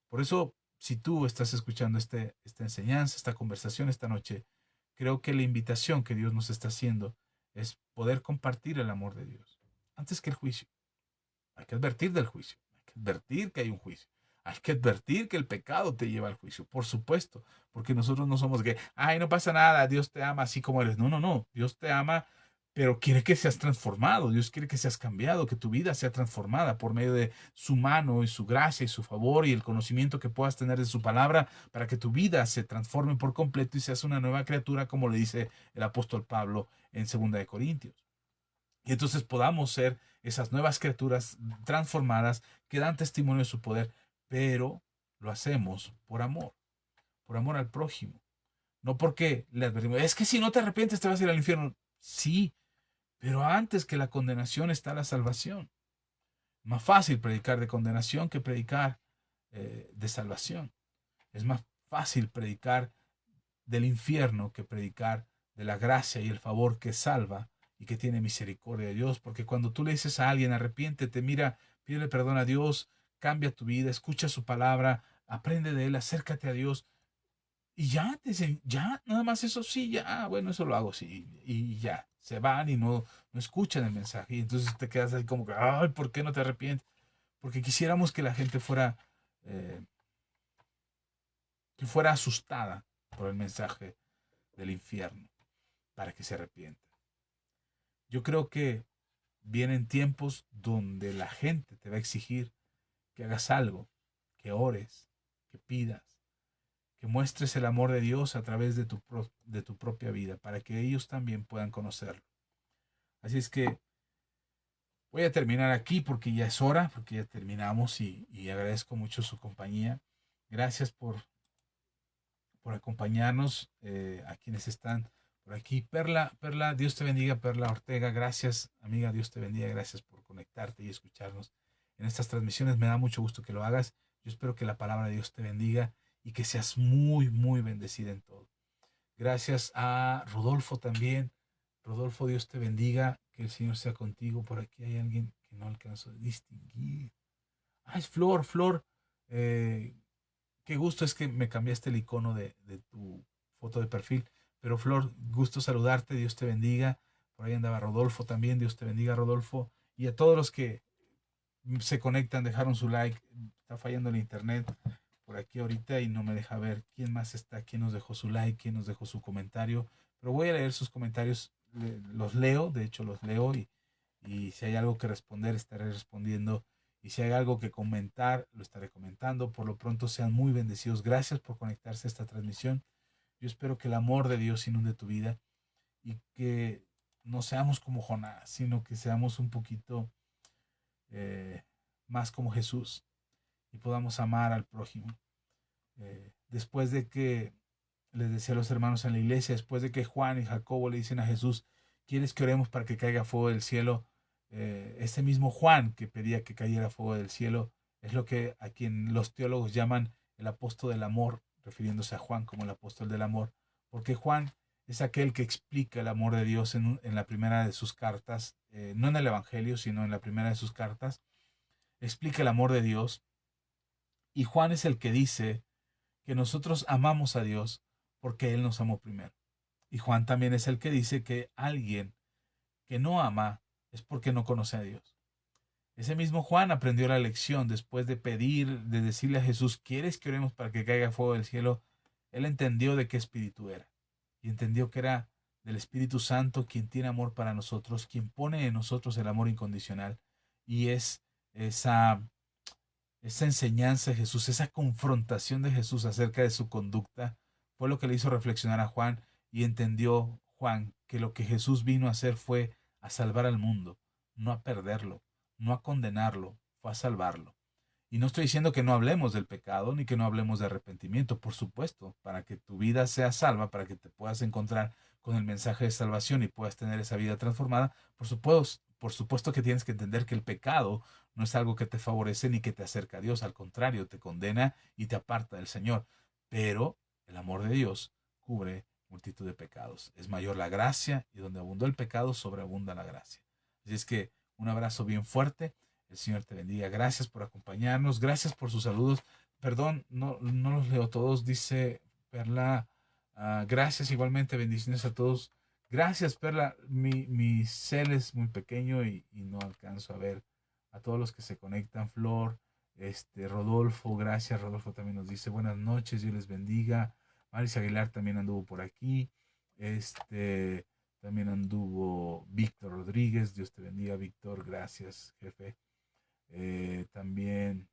S1: Por eso, si tú estás escuchando esta enseñanza, esta conversación esta noche, creo que la invitación que Dios nos está haciendo es poder compartir el amor de Dios antes que el juicio. Hay que advertir del juicio, hay que advertir que hay un juicio. Hay que advertir que el pecado te lleva al juicio, por supuesto, porque nosotros no somos que, ay, no pasa nada, Dios te ama así como eres. No, no, no, Dios te ama, pero quiere que seas transformado, Dios quiere que seas cambiado, que tu vida sea transformada por medio de su mano y su gracia y su favor y el conocimiento que puedas tener de su palabra para que tu vida se transforme por completo y seas una nueva criatura, como le dice el apóstol Pablo en 2 Corintios. Y entonces podamos ser esas nuevas criaturas transformadas que dan testimonio de su poder, pero lo hacemos por amor al prójimo. No porque le advertimos, es que si no te arrepientes te vas a ir al infierno. Sí, pero antes que la condenación está la salvación. Más fácil predicar de condenación que predicar de salvación. Es más fácil predicar del infierno que predicar de la gracia y el favor que salva y que tiene misericordia de Dios. Porque cuando tú le dices a alguien, arrepiéntete, mira, pídele perdón a Dios, cambia tu vida, escucha su palabra, aprende de él, acércate a Dios. Y ya, te dicen, ya, nada más eso, sí, ya, bueno, eso lo hago, sí, y ya. se van y no escuchan el mensaje. Y entonces te quedas ahí como que, ay, ¿por qué no te arrepientes? Porque quisiéramos que la gente eh, fuera asustada por el mensaje del infierno, para que se arrepienta. Yo creo que vienen tiempos donde la gente te va a exigir que hagas algo, que ores, que pidas, que muestres el amor de Dios a través de tu propia vida, para que ellos también puedan conocerlo. Así es que voy a terminar aquí porque ya es hora, porque ya terminamos y agradezco mucho su compañía. Gracias por acompañarnos, a quienes están por aquí. Perla, Dios te bendiga, Perla Ortega. Gracias, amiga, Dios te bendiga. Gracias por conectarte y escucharnos en estas transmisiones. Me da mucho gusto que lo hagas. Yo espero que la palabra de Dios te bendiga y que seas muy, muy bendecida en todo. Gracias a Rodolfo también. Rodolfo, Dios te bendiga. Que el Señor sea contigo. Por aquí hay alguien que no alcanzo a distinguir. Ah, es Flor, Flor. Eh, Qué gusto es que me cambiaste el icono de tu foto de perfil. Pero Flor, gusto saludarte, Dios te bendiga. Por ahí andaba Rodolfo también, Dios te bendiga, Rodolfo. Y a todos los que se conectan, dejaron su like. Está fallando el internet por aquí ahorita y no me deja ver quién más está, quién nos dejó su like, quién nos dejó su comentario. Pero voy a leer sus comentarios, los leo, de hecho los leo y si hay algo que responder, estaré respondiendo. Y si hay algo que comentar, lo estaré comentando. Por lo pronto, sean muy bendecidos. Gracias por conectarse a esta transmisión. Yo espero que el amor de Dios inunde tu vida y que no seamos como Jonás, sino que seamos un poquito más como Jesús y podamos amar al prójimo. Después de que les decía a los hermanos en la iglesia, después de que Juan y Jacobo le dicen a Jesús, ¿quieres que oremos para que caiga fuego del cielo? Ese mismo Juan que pedía que cayera fuego del cielo es lo que a quien los teólogos llaman el apóstol del amor, refiriéndose a Juan como el apóstol del amor, porque Juan es aquel que explica el amor de Dios en la primera de sus cartas, no en el Evangelio, sino en la primera de sus cartas, explica el amor de Dios, y Juan es el que dice que nosotros amamos a Dios porque Él nos amó primero. Y Juan también es el que dice que alguien que no ama es porque no conoce a Dios. Ese mismo Juan aprendió la lección después de pedir, de decirle a Jesús, ¿quieres que oremos para que caiga fuego del cielo? Él entendió de qué espíritu era y entendió que era del Espíritu Santo quien tiene amor para nosotros, quien pone en nosotros el amor incondicional y es esa esa enseñanza de Jesús, esa confrontación de Jesús acerca de su conducta, fue lo que le hizo reflexionar a Juan y entendió Juan que lo que Jesús vino a hacer fue a salvar al mundo, no a perderlo, no a condenarlo, fue a salvarlo. Y no estoy diciendo que no hablemos del pecado ni que no hablemos de arrepentimiento, por supuesto, para que tu vida sea salva, para que te puedas encontrar con el mensaje de salvación y puedas tener esa vida transformada, por supuesto que tienes que entender que el pecado no es algo que te favorece ni que te acerca a Dios, al contrario, te condena y te aparta del Señor. Pero el amor de Dios cubre multitud de pecados. Es mayor la gracia y donde abundó el pecado, sobreabunda la gracia. Así es que un abrazo bien fuerte. El Señor te bendiga. Gracias por acompañarnos. Gracias por sus saludos. Perdón, no los leo todos. Dice Perla, gracias igualmente. Bendiciones a todos. Gracias, Perla. Mi cel es muy pequeño y no alcanzo a ver a todos los que se conectan. Flor, Rodolfo, gracias. Rodolfo también nos dice buenas noches, Dios les bendiga. Maris Aguilar también anduvo por aquí. También anduvo Víctor Rodríguez, Dios te bendiga, Víctor, gracias, jefe. También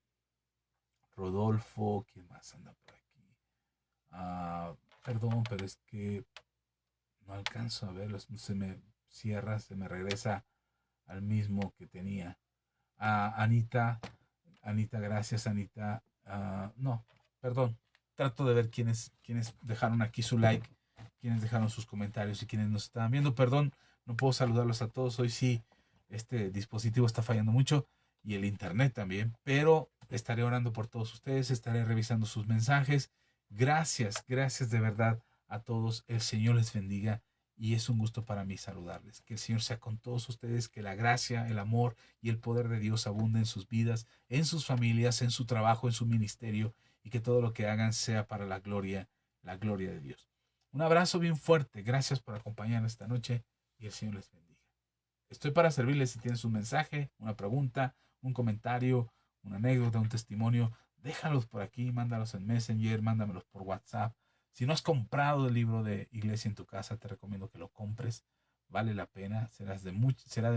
S1: Rodolfo, ¿quién más anda por aquí? Perdón, pero es que no alcanzo a verlos, se me cierra, se me regresa al mismo que tenía. Anita, Anita, gracias, Anita. No, perdón, trato de ver quiénes dejaron aquí su like, quiénes dejaron sus comentarios y quiénes nos estaban viendo. Perdón, no puedo saludarlos a todos. Hoy sí, este dispositivo está fallando mucho y el internet también, pero estaré orando por todos ustedes, estaré revisando sus mensajes. Gracias, gracias de verdad a todos. El Señor les bendiga y es un gusto para mí saludarles. Que el Señor sea con todos ustedes, que la gracia, el amor y el poder de Dios abunde en sus vidas, en sus familias, en su trabajo, en su ministerio y que todo lo que hagan sea para la gloria de Dios. Un abrazo bien fuerte. Gracias por acompañarnos esta noche. y el Señor les bendiga. Estoy para servirles si tienes un mensaje, una pregunta, un comentario, una anécdota, un testimonio. Déjalos por aquí, mándalos en Messenger, mándamelos por WhatsApp. Si no has comprado el libro de Iglesia en tu casa, te recomiendo que lo compres. Vale la pena, será de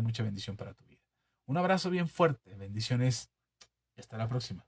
S1: mucha bendición para tu vida. Un abrazo bien fuerte, bendiciones y hasta la próxima.